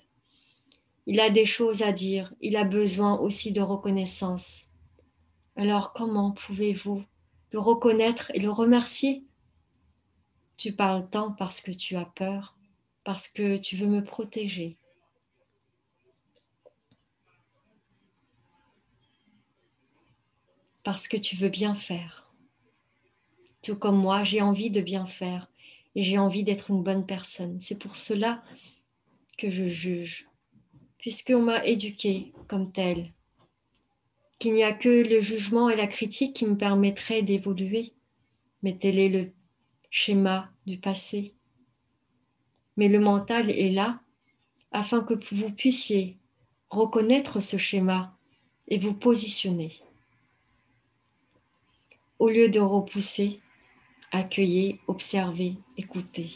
Il a des choses à dire, il a besoin aussi de reconnaissance. Alors comment pouvez-vous le reconnaître et le remercier? Tu parles tant parce que tu as peur, parce que tu veux me protéger. parce que tu veux bien faire. Tout comme moi, j'ai envie de bien faire et j'ai envie d'être une bonne personne. C'est pour cela que je juge, puisqu'on m'a éduquée comme telle, qu'il n'y a que le jugement et la critique qui me permettraient d'évoluer. Mais tel est le schéma du passé. Mais le mental est là afin que vous puissiez reconnaître ce schéma et vous positionner. Au lieu de repousser, accueillez, observez, écoutez.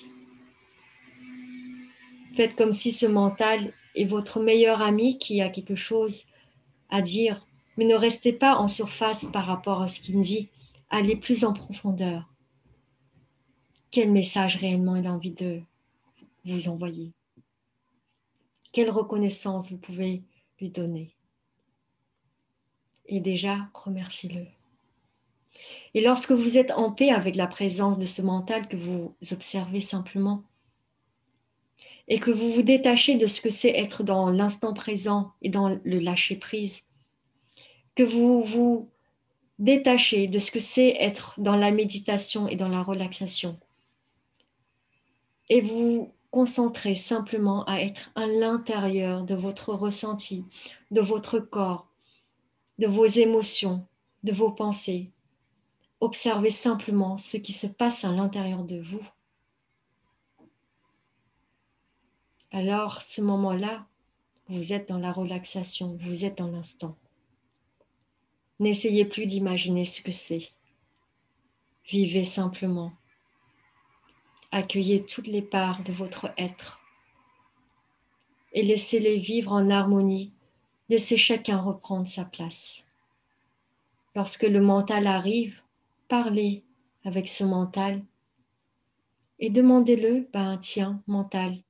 Faites comme si ce mental est votre meilleur ami qui a quelque chose à dire, mais ne restez pas en surface par rapport à ce qu'il dit. Allez plus en profondeur. Quel message réellement il a envie de vous envoyer? Quelle reconnaissance vous pouvez lui donner? Et déjà, remerciez-le. Et lorsque vous êtes en paix avec la présence de ce mental que vous observez simplement, et que vous vous détachez de ce que c'est être dans l'instant présent et dans le lâcher-prise, que vous vous détachez de ce que c'est être dans la méditation et dans la relaxation, et vous concentrez simplement à être à l'intérieur de votre ressenti, de votre corps, de vos émotions, de vos pensées. Observez simplement ce qui se passe à l'intérieur de vous. Alors, ce moment-là, vous êtes dans la relaxation, vous êtes dans l'instant. N'essayez plus d'imaginer ce que c'est. Vivez simplement. Accueillez toutes les parts de votre être et laissez-les vivre en harmonie. Laissez chacun reprendre sa place. Lorsque le mental arrive, parlez avec ce mental et demandez-le, tiens, mental,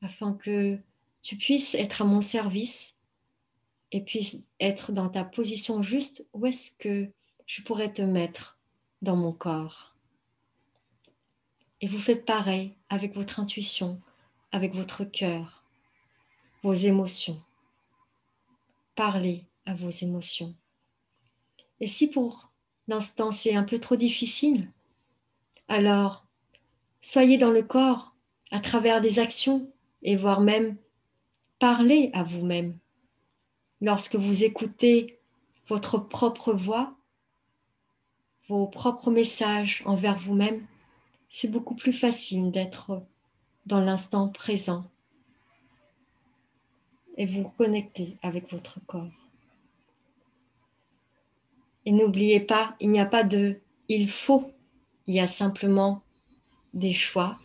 afin que tu puisses être à mon service et puisses être dans ta position juste, où est-ce que je pourrais te mettre dans mon corps? Et vous faites pareil avec votre intuition, avec votre cœur, vos émotions. Parlez à vos émotions. Et si pour l'instant c'est un peu trop difficile, alors soyez dans le corps à travers des actions et voire même parlez à vous-même. Lorsque vous écoutez votre propre voix, vos propres messages envers vous-même, c'est beaucoup plus facile d'être dans l'instant présent et vous connecter avec votre corps. Et n'oubliez pas, il n'y a pas de « il faut », il y a simplement des choix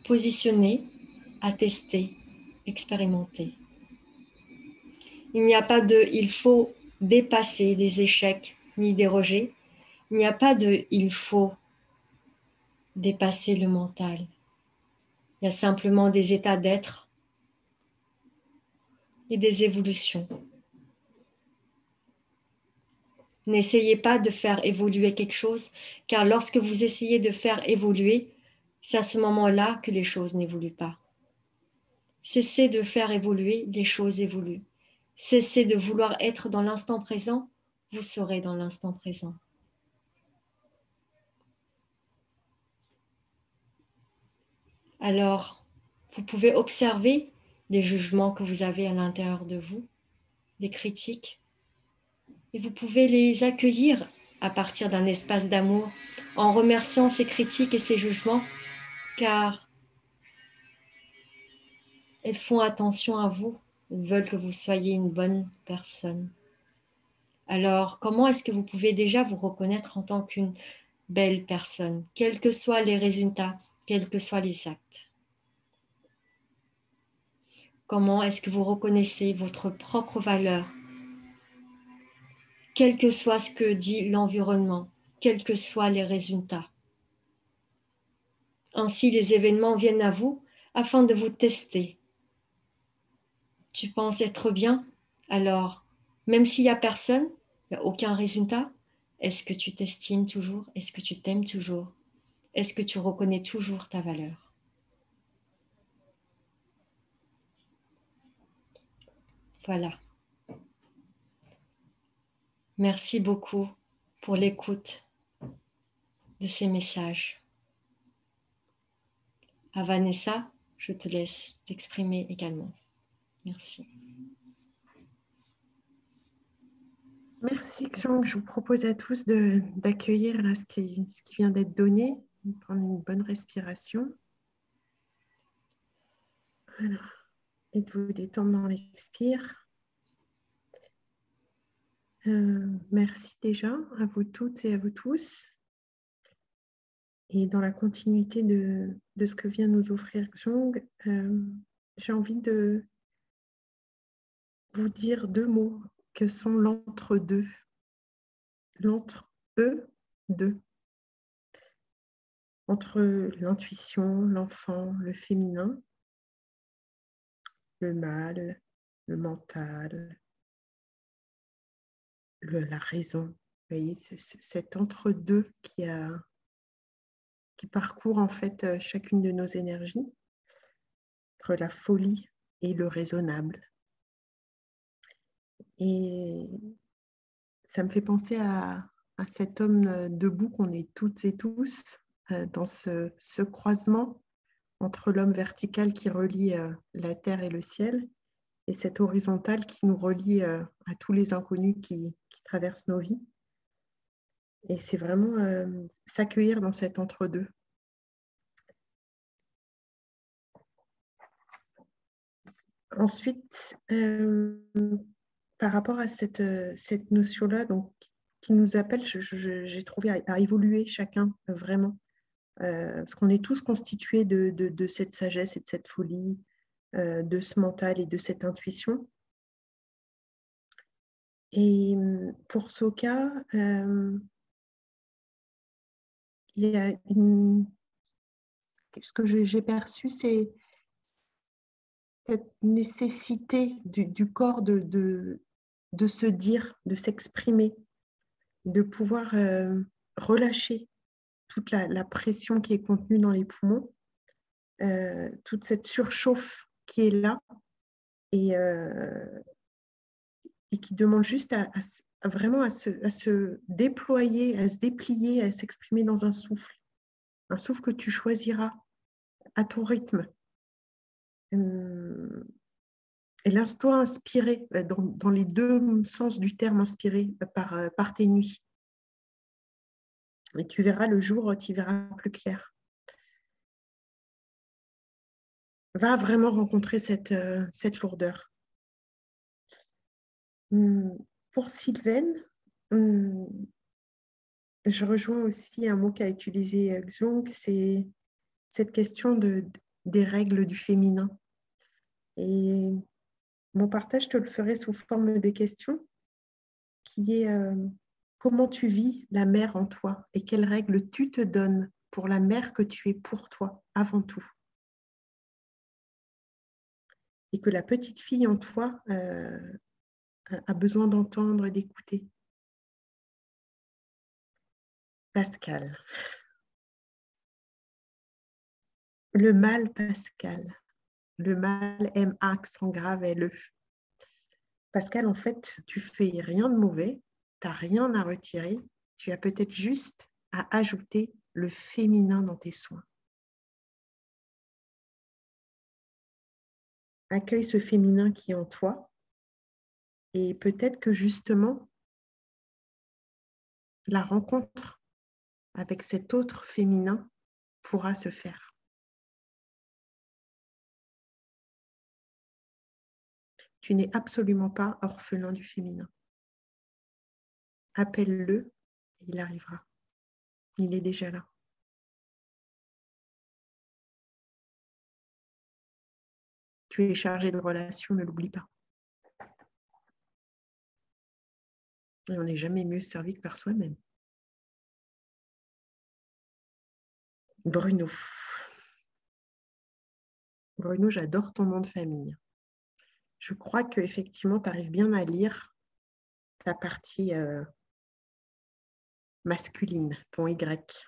positionnés, à tester, expérimenter. Il n'y a pas de « il faut » dépasser des échecs ni des rejets. Il n'y a pas de « il faut » dépasser le mental. Il y a simplement des états d'être et des évolutions. N'essayez pas de faire évoluer quelque chose, car lorsque vous essayez de faire évoluer, c'est à ce moment-là que les choses n'évoluent pas. Cessez de faire évoluer, les choses évoluent. Cessez de vouloir être dans l'instant présent, vous serez dans l'instant présent. Alors, vous pouvez observer les jugements que vous avez à l'intérieur de vous, les critiques, et vous pouvez les accueillir à partir d'un espace d'amour en remerciant ces critiques et ces jugements, car elles font attention à vous, elles veulent que vous soyez une bonne personne. Alors, comment est-ce que vous pouvez déjà vous reconnaître en tant qu'une belle personne, quels que soient les résultats, quels que soient les actes? Comment est-ce que vous reconnaissez votre propre valeur, quel que soit ce que dit l'environnement, quels que soient les résultats? Ainsi, les événements viennent à vous afin de vous tester. Tu penses être bien? Alors, même s'il n'y a personne, il n'y a aucun résultat, est-ce que tu t'estimes toujours? Est-ce que tu t'aimes toujours? Est-ce que tu reconnais toujours ta valeur? Voilà. Merci beaucoup pour l'écoute de ces messages. À Vanessa, je te laisse t'exprimer également. Merci. Merci, Xiong. Je vous propose à tous d'accueillir ce qui vient d'être donné, de prendre une bonne respiration. Voilà. Et de vous détendre dans l'expire. Merci déjà à vous toutes et à vous tous. Et dans la continuité de ce que vient nous offrir Xiong, j'ai envie de vous dire 2 mots que sont l'entre-deux. L'entre-eux-deux. Entre l'intuition, l'enfant, le féminin, le mal, le mental, la raison. Vous voyez, c'est cet entre-deux qui parcourt en fait chacune de nos énergies, entre la folie et le raisonnable. Et ça me fait penser à cet homme debout qu'on est toutes et tous dans ce croisement entre l'homme vertical qui relie la terre et le ciel et cette horizontale qui nous relie à tous les inconnus qui traversent nos vies. Et c'est vraiment s'accueillir dans cet entre-deux. Ensuite, par rapport à cette notion-là, donc, qui nous appelle, j'ai trouvé à évoluer chacun vraiment. Parce qu'on est tous constitués de cette sagesse et de cette folie, de ce mental et de cette intuition. Et pour Soka, il y a ce que j'ai perçu, c'est cette nécessité du corps de se dire, de s'exprimer, de pouvoir relâcher toute la pression qui est contenue dans les poumons, toute cette surchauffe qui est là et qui demande juste vraiment à se déployer, à se déplier, à s'exprimer dans un souffle que tu choisiras à ton rythme. Et laisse-toi inspirer dans les 2 sens du terme, inspiré par tes nuits. Et tu verras le jour, tu verras plus clair. Va vraiment rencontrer cette lourdeur. Pour Sylvaine, je rejoins aussi un mot qu'a utilisé Xiong, c'est cette question des règles du féminin. Et mon partage, je te le ferai sous forme de questions, qui est comment tu vis la mère en toi et quelles règles tu te donnes pour la mère que tu es pour toi avant tout. Et que la petite fille en toi a besoin d'entendre et d'écouter. Pascal. Le mal, Pascal. Le mal, M-A, accent grave, L-E. Pascal, en fait, tu fais rien de mauvais, tu n'as rien à retirer, tu as peut-être juste à ajouter le féminin dans tes soins. Accueille ce féminin qui est en toi et peut-être que justement, la rencontre avec cet autre féminin pourra se faire. Tu n'es absolument pas orphelin du féminin. Appelle-le, il arrivera. Il est déjà là. Tu es chargé de relations, ne l'oublie pas. Et on n'est jamais mieux servi que par soi-même. Bruno. Bruno, j'adore ton nom de famille. Je crois qu'effectivement, tu arrives bien à lire ta partie masculine, ton Y.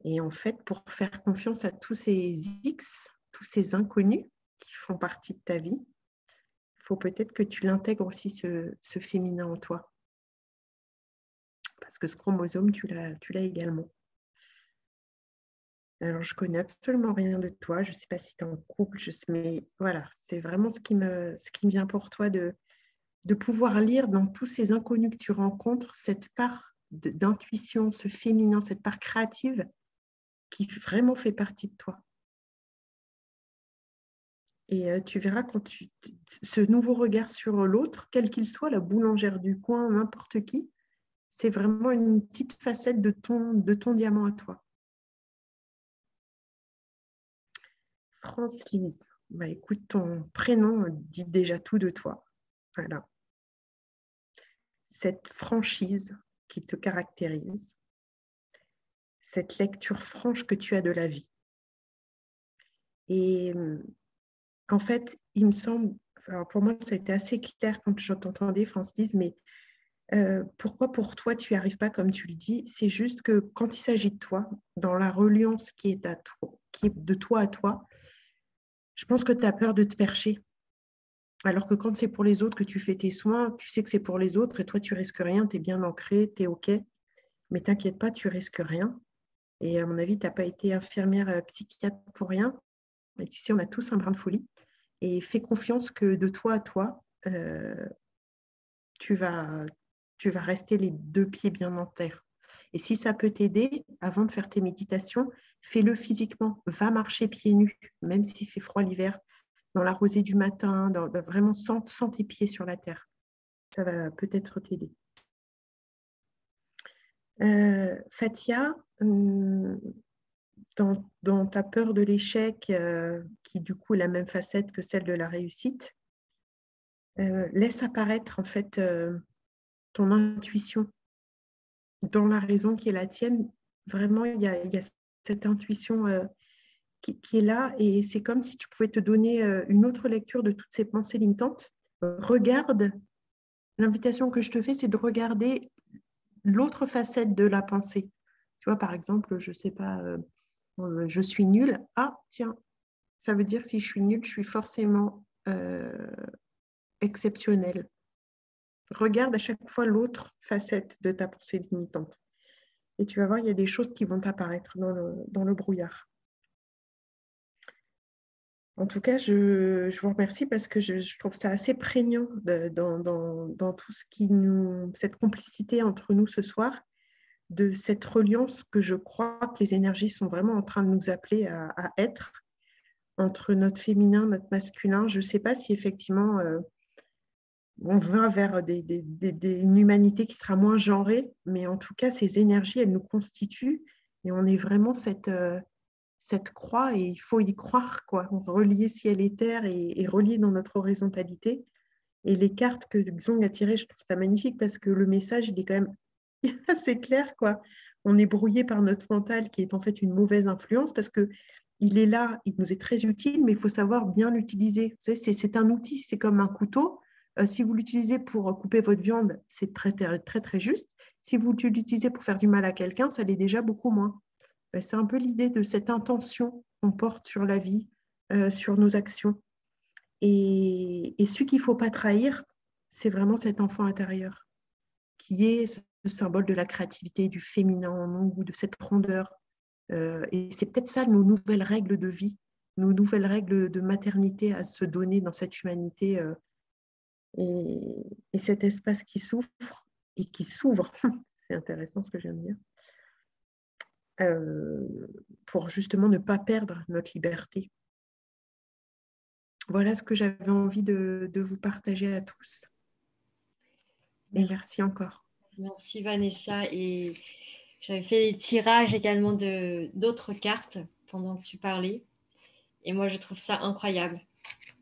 Et en fait, pour faire confiance à tous ces X, tous ces inconnus qui font partie de ta vie, il faut peut-être que tu l'intègres aussi, ce féminin en toi. parce que ce chromosome, tu l'as également. Alors, je connais absolument rien de toi. Je ne sais pas si tu es en couple, mais voilà, c'est vraiment ce qui me vient pour toi de pouvoir lire dans tous ces inconnus que tu rencontres, cette part d'intuition, ce féminin, cette part créative qui vraiment fait partie de toi. Et tu verras ce nouveau regard sur l'autre, quel qu'il soit, la boulangère du coin, n'importe qui, c'est vraiment une petite facette de ton diamant à toi. Francis, bah écoute, ton prénom dit déjà tout de toi. Voilà. Cette franchise qui te caractérise, cette lecture franche que tu as de la vie. Et en fait, il me semble, alors pour moi, ça a été assez clair quand je t'entendais, Francis, mais pourquoi pour toi, tu n'y arrives pas comme tu le dis? C'est juste que quand il s'agit de toi, dans la reliance qui est de toi à toi, je pense que tu as peur de te percher. Alors que quand c'est pour les autres que tu fais tes soins, tu sais que c'est pour les autres et toi, tu risques rien, tu es bien ancré, tu es OK. Mais t'inquiète pas, tu risques rien. Et à mon avis, tu n'as pas été infirmière psychiatre pour rien. Mais tu sais, on a tous un brin de folie. Et fais confiance que de toi à toi, tu vas rester les deux pieds bien en terre. Et si ça peut t'aider, avant de faire tes méditations, fais-le physiquement. Va marcher pieds nus, même s'il fait froid l'hiver, dans la rosée du matin, vraiment sans tes pieds sur la terre. Ça va peut-être t'aider. Fatia, dans ta peur de l'échec, qui du coup est la même facette que celle de la réussite, laisse apparaître en fait ton intuition dans la raison qui est la tienne. Vraiment, il y a cette intuition qui est là et c'est comme si tu pouvais te donner une autre lecture de toutes ces pensées limitantes. Regarde, l'invitation que je te fais, c'est de regarder l'autre facette de la pensée. Tu vois, par exemple, je ne sais pas, je suis nulle. Ah, tiens, ça veut dire que si je suis nulle, je suis forcément exceptionnelle. Regarde à chaque fois l'autre facette de ta pensée limitante. Et tu vas voir, il y a des choses qui vont apparaître dans le brouillard. En tout cas, je vous remercie parce que je trouve ça assez prégnant dans tout ce cette complicité entre nous ce soir, de cette reliance que je crois que les énergies sont vraiment en train de nous appeler à être entre notre féminin, notre masculin. Je ne sais pas si effectivement on va vers une humanité qui sera moins genrée, mais en tout cas, ces énergies, elles nous constituent et on est vraiment cette croix et il faut y croire, quoi. Relier ciel et terre et relier dans notre horizontalité. Et les cartes que Xong a tirées, je trouve ça magnifique parce que le message, il est quand même assez clair, quoi. On est brouillé par notre mental qui est en fait une mauvaise influence parce que il est là, il nous est très utile, mais il faut savoir bien l'utiliser. Vous savez, c'est un outil, c'est comme un couteau. Si vous l'utilisez pour couper votre viande, c'est très, très, très, très juste. Si vous l'utilisez pour faire du mal à quelqu'un, ça l'est déjà beaucoup moins. C'est un peu l'idée de cette intention qu'on porte sur la vie, sur nos actions. Et celui qu'il ne faut pas trahir, c'est vraiment cet enfant intérieur, qui est ce symbole de la créativité, du féminin en nous, de cette rondeur. Et c'est peut-être ça nos nouvelles règles de vie, nos nouvelles règles de maternité à se donner dans cette humanité et cet espace qui souffre et qui s'ouvre. C'est intéressant ce que je viens de dire. Pour justement ne pas perdre notre liberté. Voilà ce que j'avais envie de vous partager à tous. Et merci encore. Merci Vanessa. Et j'avais fait des tirages également d'autres cartes pendant que tu parlais. Et moi, je trouve ça incroyable.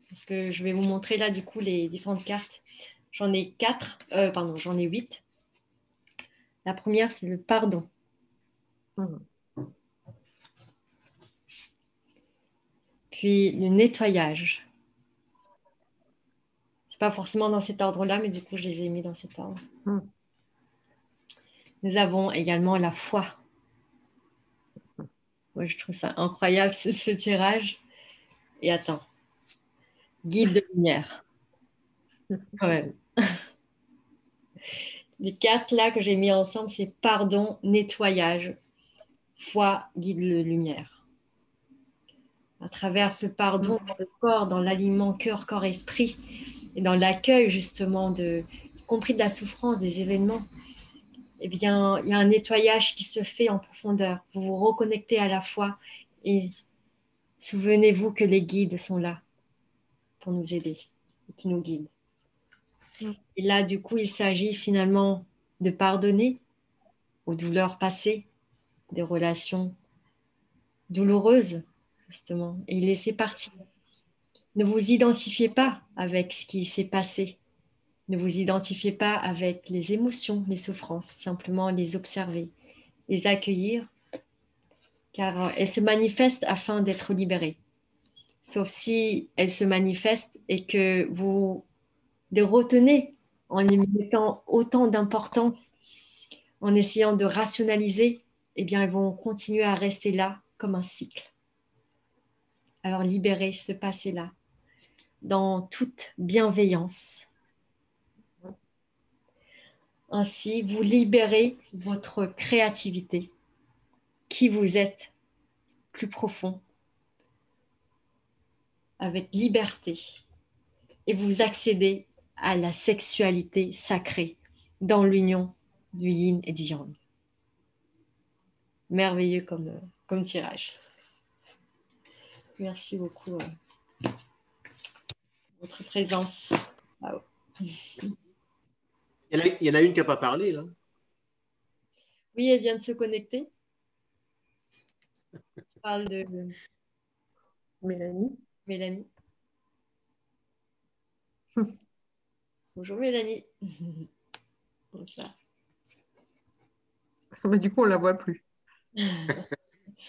Parce que je vais vous montrer là, du coup, les différentes cartes. J'en ai 8. La première, c'est le pardon. Puis le nettoyage. C'est pas forcément dans cet ordre-là, mais du coup, je les ai mis dans cet ordre. Nous avons également la foi. Moi, je trouve ça incroyable, ce tirage. Et attends. Guide de lumière. Quand même. Les cartes là que j'ai mis ensemble, c'est pardon, nettoyage, foi, guide le lumière. À travers ce pardon dans le corps, dans l'aliment cœur, corps, esprit, et dans l'accueil justement y compris de la souffrance, des événements, eh bien, il y a un nettoyage qui se fait en profondeur. Vous vous reconnectez à la foi et souvenez-vous que les guides sont là pour nous aider et qui nous guident. Et là, du coup, il s'agit finalement de pardonner aux douleurs passées, des relations douloureuses, justement, et laisser partir. Ne vous identifiez pas avec ce qui s'est passé. Ne vous identifiez pas avec les émotions, les souffrances. Simplement les observer, les accueillir, car elles se manifestent afin d'être libérées. Sauf si elles se manifestent et que vous les retenez en y mettant autant d'importance, en essayant de rationaliser, eh bien, elles vont continuer à rester là comme un cycle. Alors, libérez ce passé-là dans toute bienveillance. Ainsi, vous libérez votre créativité, qui vous êtes plus profond, avec liberté, et vous accédez à la sexualité sacrée dans l'union du yin et du yang. Merveilleux comme tirage. Merci beaucoup pour votre présence. Wow. Il y en a une qui n'a pas parlé, là. Oui, elle vient de se connecter. Tu parles de Mélanie. Mélanie. Bonjour Mélanie. Bonsoir. Bah, du coup, on ne la voit plus.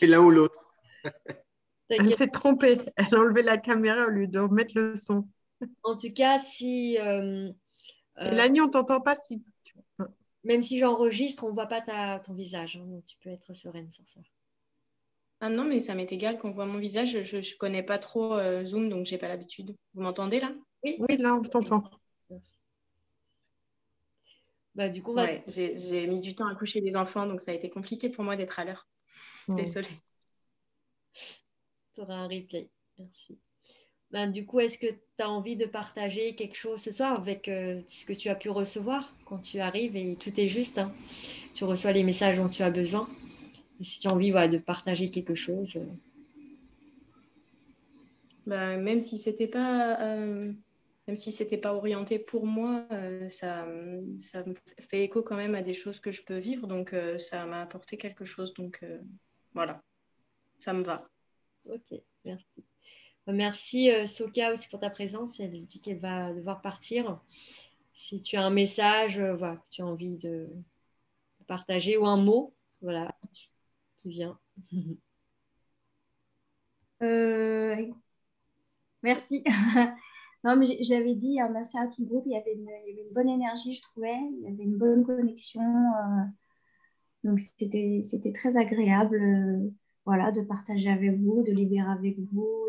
Et l'un ou l'autre. Elle s'est trompée. Elle a enlevé la caméra au lieu de remettre le son. En tout cas, si Mélanie, on ne t'entend pas si. même si j'enregistre, on ne voit pas ton visage. Hein, donc tu peux être sereine sur ça. Ah non, mais ça m'est égal qu'on voit mon visage. Je ne connais pas trop Zoom, donc je n'ai pas l'habitude. Vous m'entendez là? Oui, là, on t'entend. Merci. Bah, du coup, ouais, j'ai mis du temps à coucher les enfants, donc ça a été compliqué pour moi d'être à l'heure. Désolée. Tu auras un replay. Merci. Bah, du coup, est-ce que tu as envie de partager quelque chose ce soir avec ce que tu as pu recevoir quand tu arrives et tout est juste, hein. Tu reçois les messages dont tu as besoin. Et si tu as envie de partager quelque chose. Bah, même si c'était pas orienté pour moi, ça me fait écho quand même à des choses que je peux vivre, donc ça m'a apporté quelque chose, donc voilà, ça me va. Ok, merci. Merci Soka aussi pour ta présence. Elle dit qu'elle va devoir partir. Si tu as un message que tu as envie de partager ou un mot, voilà, qui vient. Merci. Non, mais j'avais dit merci à tout le groupe. Il y avait une bonne énergie, je trouvais. Il y avait une bonne connexion. Donc, c'était très agréable voilà, de partager avec vous, de libérer avec vous.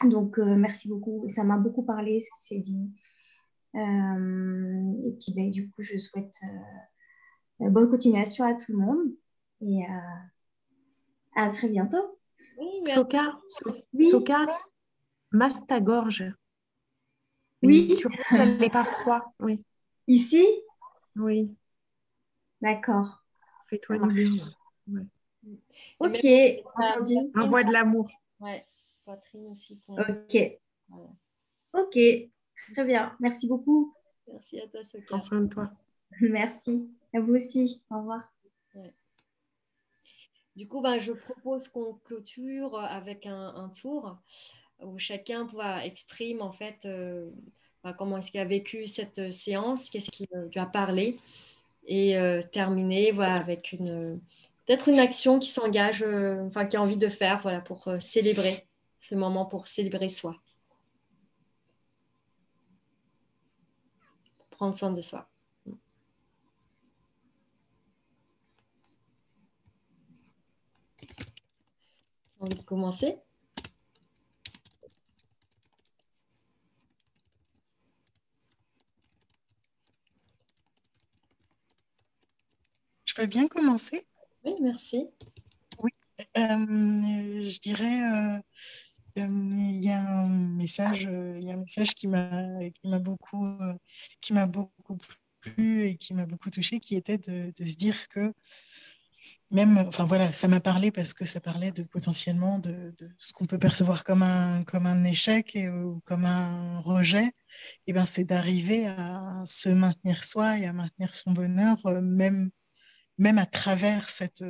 Donc, merci beaucoup. Ça m'a beaucoup parlé, ce qui s'est dit. Et puis, du coup, je souhaite bonne continuation à tout le monde. Et à très bientôt. Oui, Soka, Oui. Soka, masse ta gorge. Oui. Et surtout, elle n'est pas froid. Oui. Ici? Oui. D'accord. Fais-toi du bien. Ouais. Ok, entendu. Envoie de l'amour. Ouais, poitrine aussi. Ok. Voilà. Ok, très bien. Merci beaucoup. Merci à toi, Soka. Prends soin de toi. Merci. À vous aussi. Au revoir. Ouais. Du coup, je propose qu'on clôture avec un tour où chacun exprime en fait comment est-ce qu'il a vécu cette séance, qu'est-ce qu'il lui a parlé et terminer avec peut-être une action qui s'engage, qui a envie de faire pour célébrer ce moment, pour célébrer soi, pour prendre soin de soi. Envie de commencer? peux bien commencer? Oui, merci. Oui. Je dirais, il y a un message, qui m'a beaucoup plu et qui m'a beaucoup touché, qui était de se dire que même, enfin voilà, ça m'a parlé parce que ça parlait de potentiellement de ce qu'on peut percevoir comme un échec ou comme un rejet. Et ben, c'est d'arriver à se maintenir soi et à maintenir son bonheur, même à travers cette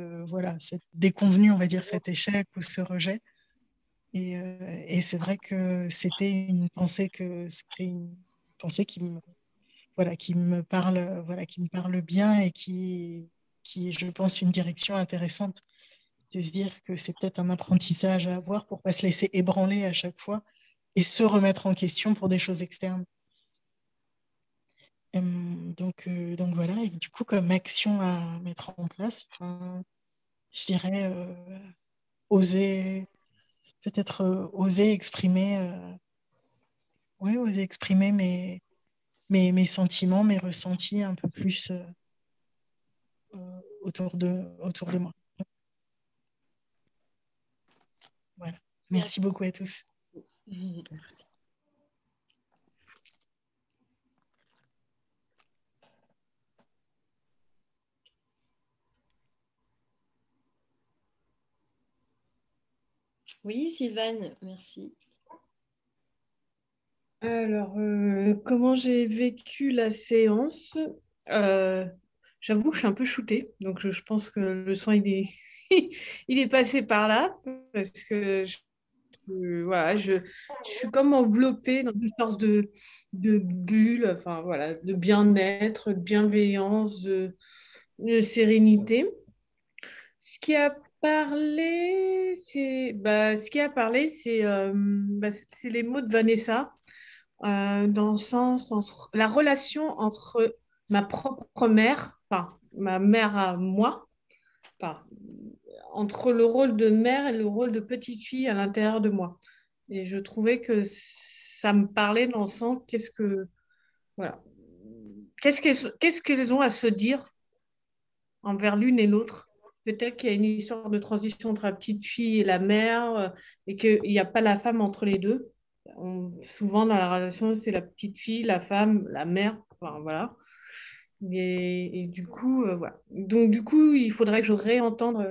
déconvenue, on va dire, cet échec ou ce rejet. Et c'est vrai que c'était une pensée qui me parle bien et qui est, je pense, une direction intéressante de se dire que c'est peut-être un apprentissage à avoir pour pas se laisser ébranler à chaque fois et se remettre en question pour des choses externes. Donc voilà, et du coup, comme action à mettre en place, enfin, je dirais oser, peut-être oser exprimer mes sentiments, mes ressentis un peu plus autour de moi. Voilà. Merci beaucoup à tous. Merci. Oui, Sylvane, merci. Alors, comment j'ai vécu la séance? Euh, J'avoue que je suis un peu shootée, donc je pense que le soin il est passé par là parce que voilà, je suis comme enveloppée dans une sorte de bulle, enfin voilà, de bien-être, de bienveillance, de sérénité. Ce qui a c'est les mots de Vanessa dans le sens entre la relation entre ma propre mère, enfin ma mère à moi, enfin, entre le rôle de mère et le rôle de petite fille à l'intérieur de moi. Et je trouvais que ça me parlait dans le sens voilà, qu'est-ce qu'elles ont à se dire envers l'une et l'autre. Peut-être qu'il y a une histoire de transition entre la petite fille et la mère et qu'il n'y a pas la femme entre les deux. Souvent dans la relation, c'est la petite fille, la femme, la mère, enfin voilà. Et du coup, voilà. Donc du coup, il faudrait que je réentende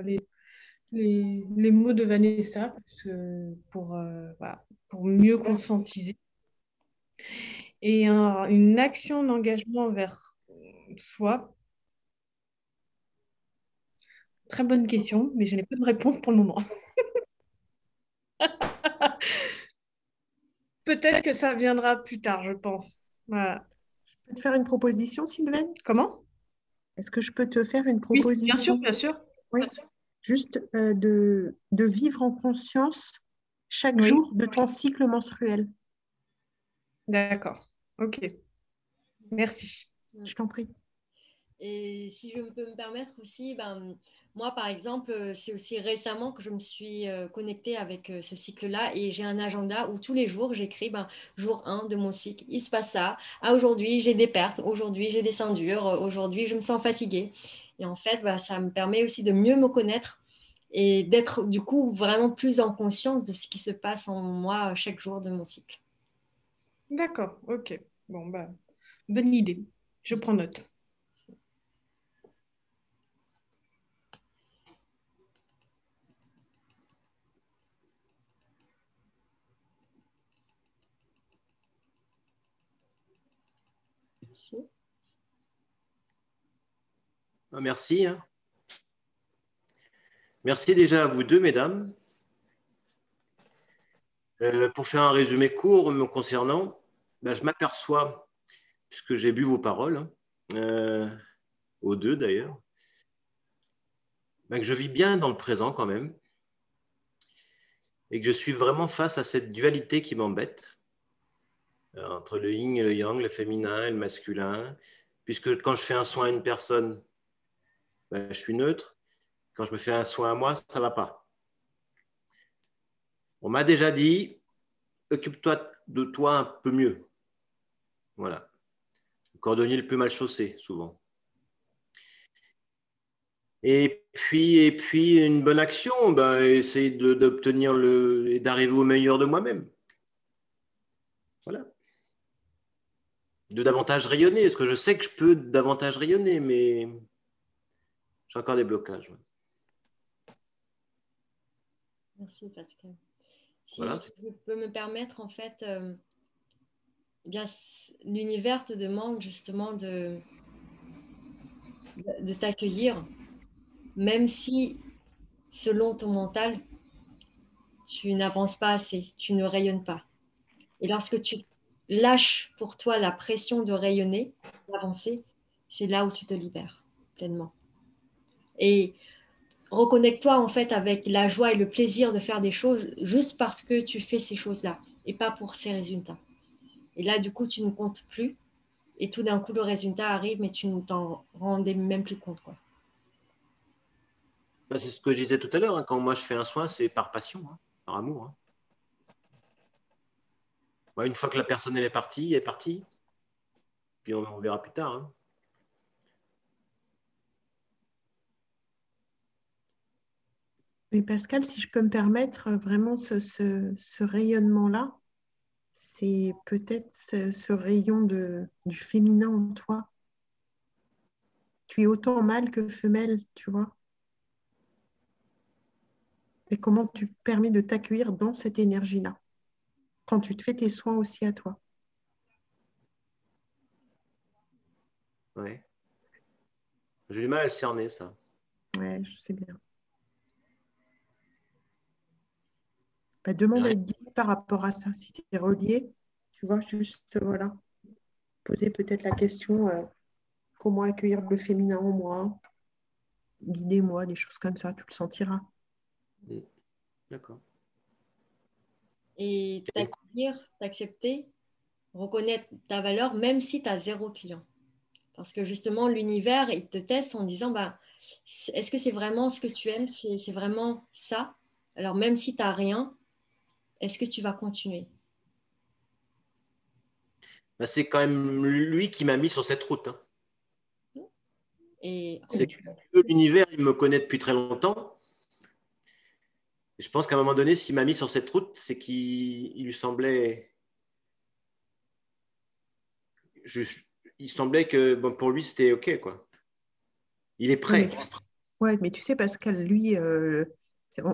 les mots de Vanessa voilà, pour mieux conscientiser. Et une action d'engagement envers soi. Très bonne question, mais je n'ai pas de réponse pour le moment. Peut-être que ça viendra plus tard, je pense. Voilà. Je peux te faire une proposition, Sylvaine? Comment? Est-ce que je peux te faire une Oui, bien sûr, proposition? bien sûr. Oui, juste de vivre en conscience chaque Oui, jour de ton cycle menstruel. d'accord. Ok, merci. Je t'en prie. Et si je peux me permettre aussi, moi, par exemple, c'est aussi récemment que je me suis connectée avec ce cycle-là et j'ai un agenda où tous les jours, j'écris jour 1 de mon cycle, il se passe ça. Ah, aujourd'hui, j'ai des pertes, aujourd'hui, j'ai des seins durs, aujourd'hui, je me sens fatiguée. Et en fait, ça me permet aussi de mieux me connaître et d'être du coup vraiment plus en conscience de ce qui se passe en moi chaque jour de mon cycle. D'accord, ok. Bon, bah, bonne idée. Je prends note. Merci, hein. Merci déjà à vous deux, mesdames. Pour faire un résumé court me concernant, je m'aperçois, puisque j'ai bu vos paroles, hein, aux deux d'ailleurs, que je vis bien dans le présent quand même, et que je suis vraiment face à cette dualité qui m'embête, entre le yin et le yang, le féminin et le masculin, puisque quand je fais un soin à une personne, je suis neutre. Quand je me fais un soin à moi, ça ne va pas. On m'a déjà dit, occupe-toi de toi un peu mieux. Voilà. Le cordonnier le plus mal chaussé, souvent. Et puis, une bonne action, ben, essayer d'obtenir et d'arriver au meilleur de moi-même. Voilà. De davantage rayonner, parce que je sais que je peux davantage rayonner, mais j'ai encore des blocages. Ouais. Merci Pascal. Si Voilà. je peux me permettre, en fait, eh bien, l'univers te demande justement de t'accueillir, même si, selon ton mental, tu n'avances pas assez, tu ne rayonnes pas. Et lorsque tu lâches pour toi la pression de rayonner, d'avancer, c'est là où tu te libères pleinement. Et reconnecte-toi en fait avec la joie et le plaisir de faire des choses juste parce que tu fais ces choses-là et pas pour ces résultats. Et là, du coup, tu ne comptes plus et tout d'un coup, le résultat arrive, mais tu ne t'en rendais même plus compte, quoi. Ben, c'est ce que je disais tout à l'heure. Hein. Quand moi je fais un soin, c'est par passion, hein, par amour. Hein. Ben, une fois que la personne elle est partie. Puis on verra plus tard. Hein. Mais Pascal, si je peux me permettre, vraiment ce rayonnement-là, c'est peut-être ce rayon du féminin en toi. Tu es autant mâle que femelle, tu vois. Et comment tu permets de t'accueillir dans cette énergie-là, quand tu te fais tes soins aussi à toi. Ouais. J'ai du mal à le cerner, ça. Ouais, je sais bien. Bah, demande à être guidé par rapport à ça. Si tu es relié, tu vois, juste, voilà, poser peut-être la question, comment accueillir le féminin en moi, guidez-moi, des choses comme ça, tu le sentiras. D'accord. Et t'accueillir, t'accepter, reconnaître ta valeur, même si tu as 0 client. Parce que justement, l'univers, il te teste en disant, bah, est-ce que c'est vraiment ce que tu aimes? C'est vraiment ça? Alors, même si tu n'as rien, est-ce que tu vas continuer? Ben, c'est quand même lui qui m'a mis sur cette route. Hein. Et c'est que l'univers, il me connaît depuis très longtemps. Et je pense qu'à un moment donné, s'il m'a mis sur cette route, c'est qu'il lui semblait... il semblait que bon, pour lui, c'était OK, quoi. Il est prêt. Ouais, mais tu sais, Pascal, lui,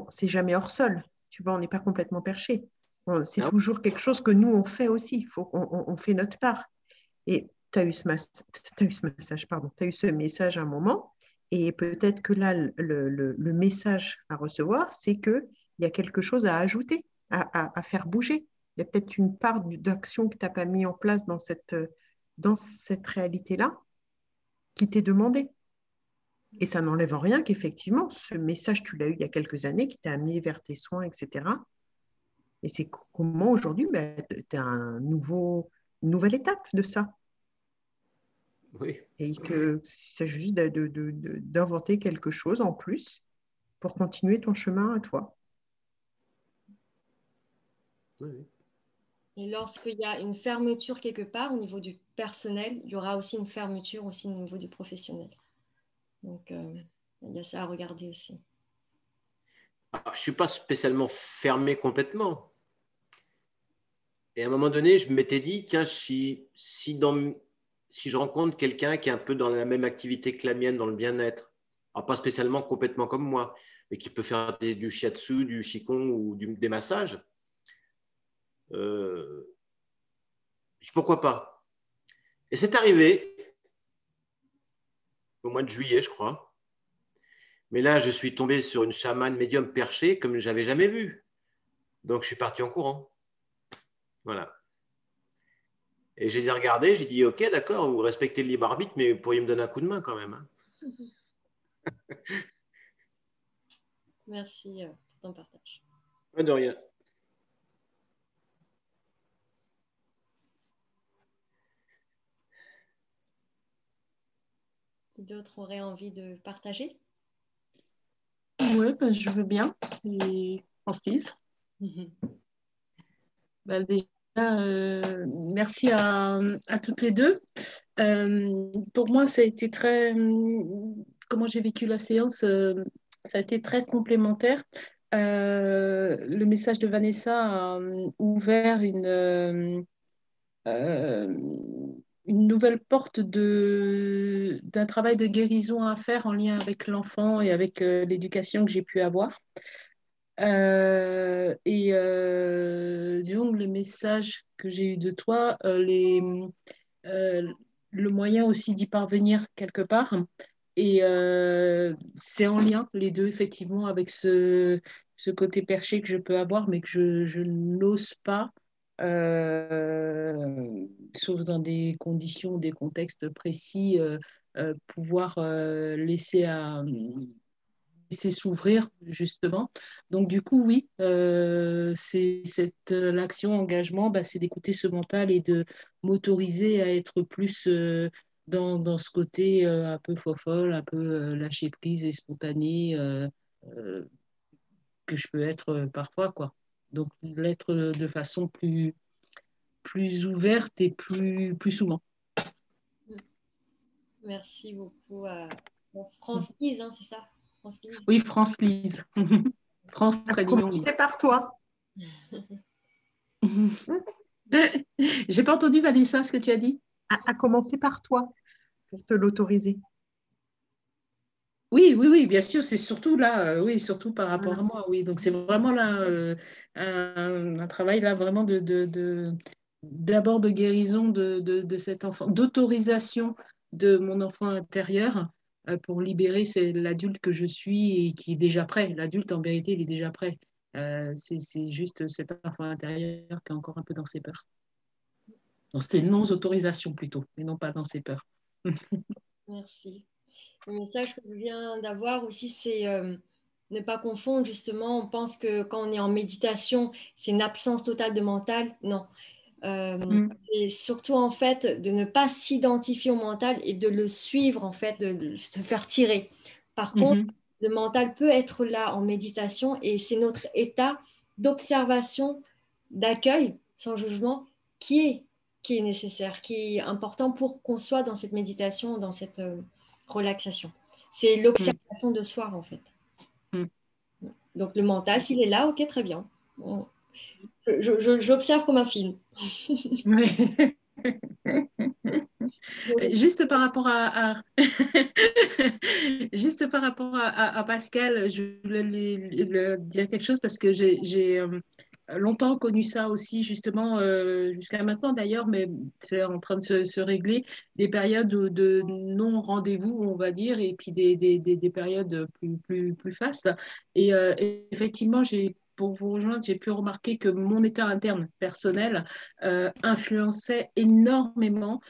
c'est jamais hors sol. Tu vois, on n'est pas complètement perché. C'est toujours quelque chose que nous, on fait aussi. Il faut qu'on fait notre part. Et tu as eu ce message, pardon. Tu as eu ce message à un moment. Et peut-être que là, le message à recevoir, c'est qu'il y a quelque chose à ajouter, à faire bouger. Il y a peut-être une part d'action que tu n'as pas mis en place dans cette réalité-là qui t'est demandée. Et ça n'enlève en rien qu'effectivement, ce message, tu l'as eu il y a quelques années, qui t'a amené vers tes soins, etc. Et c'est comment aujourd'hui, ben, tu as une nouvelle étape de ça. Oui. Et que c'est juste d'inventer quelque chose en plus pour continuer ton chemin à toi. Oui. Et lorsqu'il y a une fermeture quelque part au niveau du personnel, il y aura aussi une fermeture aussi au niveau du professionnel. Donc, il y a ça à regarder aussi. Je ne suis pas spécialement fermé complètement. Et à un moment donné, je m'étais dit, tiens, si je rencontre quelqu'un qui est un peu dans la même activité que la mienne, dans le bien-être, pas spécialement complètement comme moi, mais qui peut faire du shiatsu, du qigong ou des massages, pourquoi pas? Et c'est arrivé au mois de juillet, je crois. Mais là, je suis tombé sur une chamane médium perchée comme je n'avais jamais vu. Donc, je suis parti en courant. Voilà. Et je les ai regardés, j'ai dit, OK, d'accord, vous respectez le libre arbitre, mais vous pourriez me donner un coup de main quand même. Hein. Merci pour ton partage. De rien. Qui d'autres auraient envie de partager? Oui, ben, je veux bien. Et on se dise. Ben, déjà, merci à toutes les deux. Pour moi, ça a été très... comment j'ai vécu la séance, ça a été très complémentaire. Le message de Vanessa a ouvert une nouvelle porte d'un travail de guérison à faire en lien avec l'enfant et avec l'éducation que j'ai pu avoir. Disons, les messages que j'ai eus de toi, le moyen aussi d'y parvenir quelque part. Et c'est en lien, les deux, effectivement, avec ce côté perché que je peux avoir, mais que je n'ose pas, sauf dans des conditions, des contextes précis, pouvoir laisser s'ouvrir, justement. Donc, du coup, oui, l'action, engagement, bah, c'est d'écouter ce mental et de m'autoriser à être plus dans ce côté un peu fofolle, un peu lâcher prise et spontané euh, que je peux être parfois, quoi. Donc, l'être de façon plus ouverte et plus souvent. Merci beaucoup à France-Lise, hein, c'est ça? France-Lise. Oui, France-Lise. France, très mignon. C'est par toi. J'ai pas entendu, Vanessa, ce que tu as dit. À commencer par toi, pour te l'autoriser. Oui, bien sûr, c'est surtout là, oui, surtout par rapport à moi, oui. Donc, c'est vraiment là un travail là vraiment d'abord de guérison de cet enfant, d'autorisation de mon enfant intérieur pour libérer l'adulte que je suis et qui est déjà prêt. L'adulte, en vérité, il est déjà prêt. C'est juste cet enfant intérieur qui est encore un peu dans ses peurs. Dans ses non-autorisations plutôt, et non pas dans ses peurs. Merci. Le message que je viens d'avoir aussi, c'est ne pas confondre, justement, on pense que quand on est en méditation, c'est une absence totale de mental. Non. Et surtout, en fait, de ne pas s'identifier au mental et de le suivre, en fait, de se faire tirer. Par contre, le mental peut être là en méditation et c'est notre état d'observation, d'accueil, sans jugement, qui est nécessaire, qui est important pour qu'on soit dans cette méditation, dans cette relaxation. C'est l'observation de soi, en fait. Donc, le mental, s'il est là, ok, très bien. J'observe comme un film. Juste par rapport juste par rapport à Pascal, je voulais lui dire quelque chose parce que j'ai longtemps connu ça aussi, justement, jusqu'à maintenant d'ailleurs, mais c'est en train de se régler, des périodes de non-rendez-vous, on va dire, et puis des périodes plus fastes. Et effectivement, pour vous rejoindre, j'ai pu remarquer que mon état interne personnel influençait énormément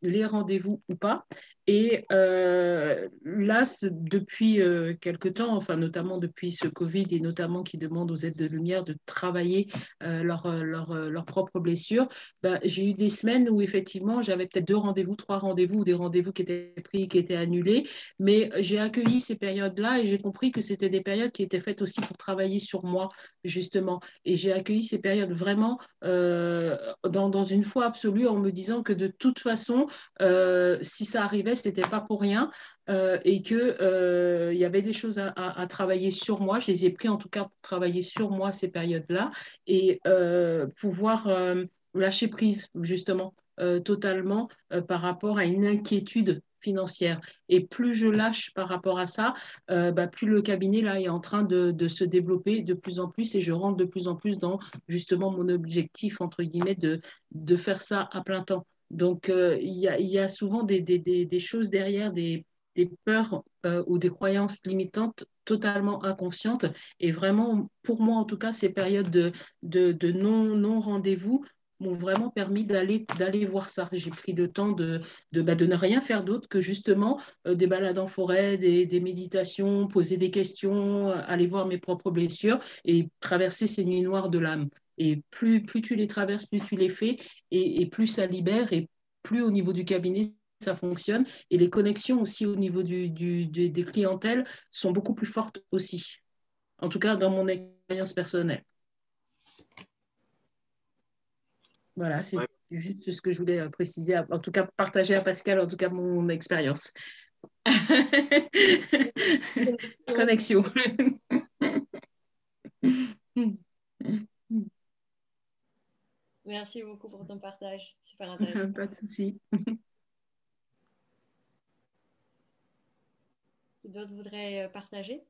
les rendez-vous ou pas. Et là, depuis quelque temps, enfin notamment depuis ce Covid et notamment qui demande aux aides de lumière de travailler leurs propres blessures, ben, j'ai eu des semaines où effectivement j'avais peut-être 2 rendez-vous, 3 rendez-vous ou des rendez-vous qui étaient pris, qui étaient annulés, mais j'ai accueilli ces périodes-là et j'ai compris que c'était des périodes qui étaient faites aussi pour travailler sur moi, justement. Et j'ai accueilli ces périodes vraiment dans une foi absolue en me disant que de toute façon, si ça arrivait, ce n'était pas pour rien et qu'il y avait des choses à travailler sur moi. Je les ai pris en tout cas pour travailler sur moi ces périodes-là et pouvoir lâcher prise justement totalement par rapport à une inquiétude financière. Et plus je lâche par rapport à ça, bah, plus le cabinet là est en train de se développer de plus en plus et je rentre de plus en plus dans justement mon objectif, entre guillemets, de faire ça à plein temps. Donc, il y a souvent des choses derrière, des peurs ou des croyances limitantes totalement inconscientes. Et vraiment, pour moi en tout cas, ces périodes de non-rendez-vous m'ont vraiment permis d'aller voir ça. J'ai pris le temps de ne rien faire d'autre que justement des balades en forêt, des méditations, poser des questions, aller voir mes propres blessures et traverser ces nuits noires de l'âme. Et plus tu les traverses, plus tu les fais, et plus ça libère, et plus au niveau du cabinet, ça fonctionne. Et les connexions aussi au niveau des clientèles sont beaucoup plus fortes aussi. En tout cas, dans mon expérience personnelle. Voilà, c'est juste ce que je voulais préciser, en tout cas partager à Pascal, en tout cas mon expérience. Connexion. Merci beaucoup pour ton partage. Super intéressant. Pas de souci. Qui d'autres voudraient partager?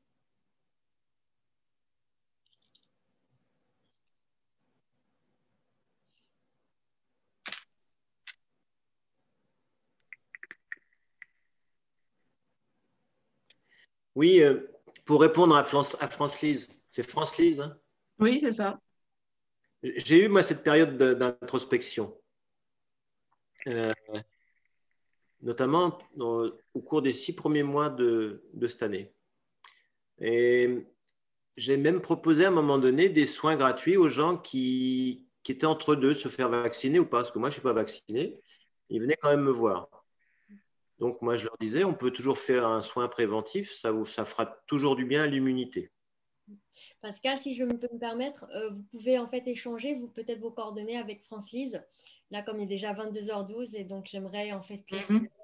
Oui, pour répondre à France-Lise, c'est France-Lise, hein? Oui, c'est ça. J'ai eu, moi, cette période d'introspection, notamment au cours des 6 premiers mois de cette année. Et j'ai même proposé à un moment donné des soins gratuits aux gens qui étaient entre deux, se faire vacciner ou pas, parce que moi, je ne suis pas vacciné. Ils venaient quand même me voir. Donc, moi, je leur disais, on peut toujours faire un soin préventif, ça fera toujours du bien à l'immunité. Pascal, si je peux me permettre, vous pouvez en fait échanger peut-être vos coordonnées avec France-Lise. Là, comme il est déjà 22h12, et donc j'aimerais en fait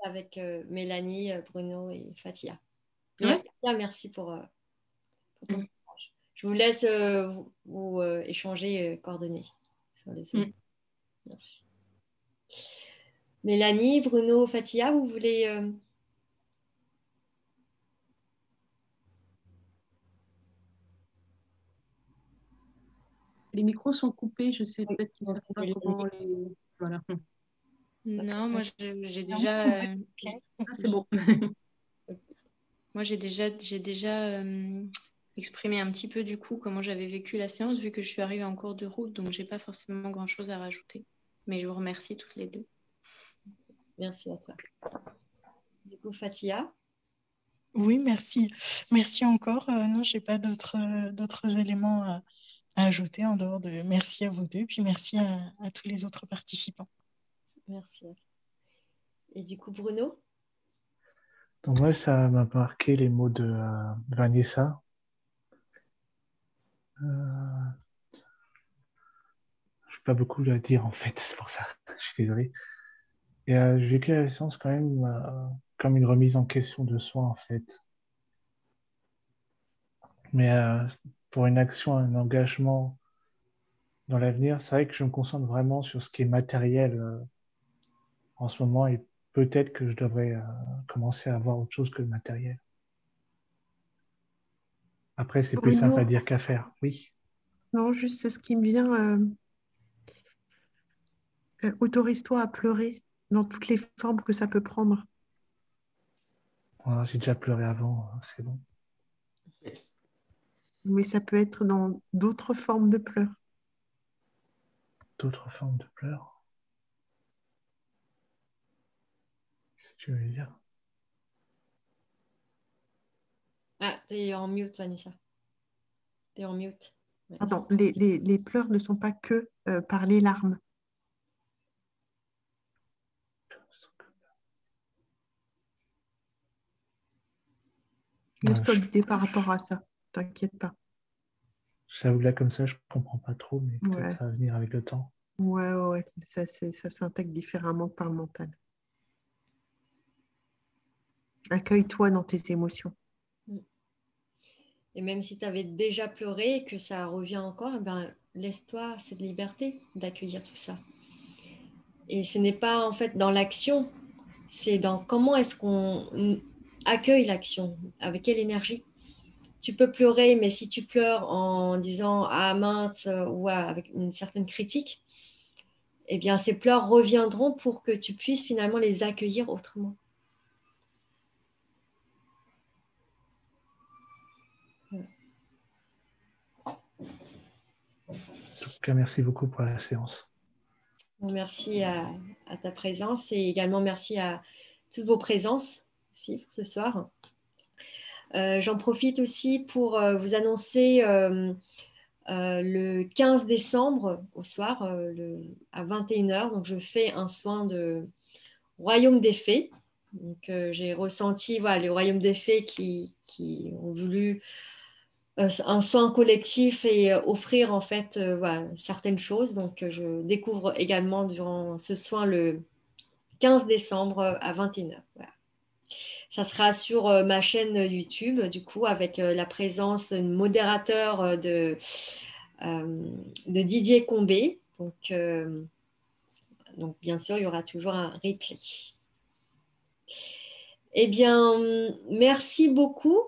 avec Mélanie, Bruno et Fatia. Ouais. Merci pour ton message. Je vous laisse vous échanger coordonnées sur les autres. Merci. Mélanie, Bruno, Fatia, vous voulez Les micros sont coupés, je sais peut-être qu'ils ne savent pas comment les... Voilà. Non, moi j'ai déjà. C'est bon. Moi j'ai déjà exprimé un petit peu du coup comment j'avais vécu la séance vu que je suis arrivée en cours de route, donc j'ai pas forcément grand-chose à rajouter. Mais je vous remercie toutes les deux. Merci à toi. Du coup, Fatia. Oui, merci. Merci encore. Non, je n'ai pas d'autres éléments à ajouter en dehors de merci à vous deux, puis merci à tous les autres participants. Merci à toi. Et du coup, Bruno? Donc moi, ça m'a marqué les mots de Vanessa. Je n'ai pas beaucoup à dire en fait, c'est pour ça. Je suis désolé. Et j'ai vécu la séance quand même comme une remise en question de soi en fait. Mais pour une action, un engagement dans l'avenir, c'est vrai que je me concentre vraiment sur ce qui est matériel en ce moment et peut-être que je devrais commencer à voir autre chose que le matériel. Après, c'est plus simple à dire qu'à faire. Oui. Non, juste ce qui me vient, autorise-toi à pleurer dans toutes les formes que ça peut prendre. Voilà, j'ai déjà pleuré avant, c'est bon. Mais ça peut être dans d'autres formes de pleurs. D'autres formes de pleurs? Qu'est-ce que tu veux dire? Ah, t'es en mute, Vanessa. T'es en mute. Ouais. Pardon, les pleurs ne sont pas que par les larmes. Laisse-toi guider par rapport à ça, t'inquiète pas. J'avoue là comme ça, je comprends pas trop, mais peut-être Ouais. ça va venir avec le temps. Ouais, ça s'intègre différemment que par le mental. Accueille-toi dans tes émotions. Et même si tu avais déjà pleuré et que ça revient encore, ben, laisse-toi cette liberté d'accueillir tout ça. Et ce n'est pas en fait dans l'action, c'est dans comment est-ce qu'on accueille l'action, avec quelle énergie. Tu peux pleurer, mais si tu pleures en disant « Ah mince » ou avec une certaine critique, eh bien ces pleurs reviendront pour que tu puisses finalement les accueillir autrement. En tout cas, merci beaucoup pour la séance. Merci à ta présence et également merci à toutes vos présences ici ce soir. J'en profite aussi pour vous annoncer le 15 décembre au soir à 21h. Donc, je fais un soin de Royaume des Fées. Donc, j'ai ressenti les Royaumes des Fées qui ont voulu un soin collectif et offrir en fait voilà, certaines choses. Donc, je découvre également durant ce soin le 15 décembre à 21h. Voilà. Ça sera sur ma chaîne YouTube, du coup, avec la présence d'un modérateur de Didier Combé. Donc, bien sûr, il y aura toujours un replay. Eh bien, merci beaucoup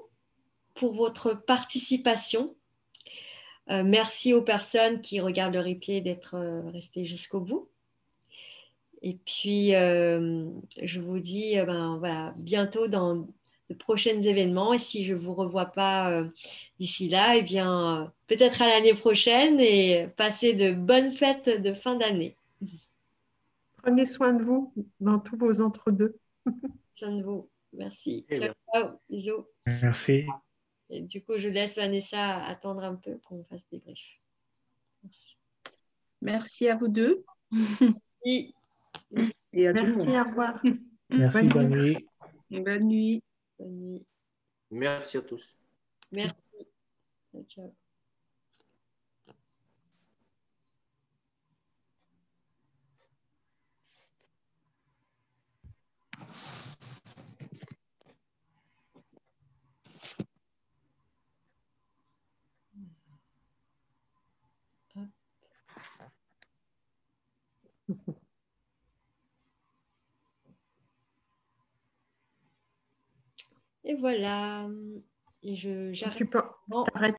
pour votre participation. Merci aux personnes qui regardent le replay d'être restées jusqu'au bout. Et puis, je vous dis voilà, bientôt dans de prochains événements. Et si je ne vous revois pas d'ici là, eh bien, peut-être à l'année prochaine et passez de bonnes fêtes de fin d'année. Prenez soin de vous dans tous vos entre-deux. Soin de vous. Merci. Et Ciao, merci. ciao. Bisous. Merci. Et du coup, je laisse Vanessa attendre un peu qu'on fasse des briefs. Merci. Merci à vous deux. Merci. Et à tout le Merci, monde. au revoir. Merci, bonne nuit. Bonne nuit. Bonne nuit. Merci à tous. Merci. Ciao, ciao. Et voilà. Et Si j'arrête. tu peux t'arrêter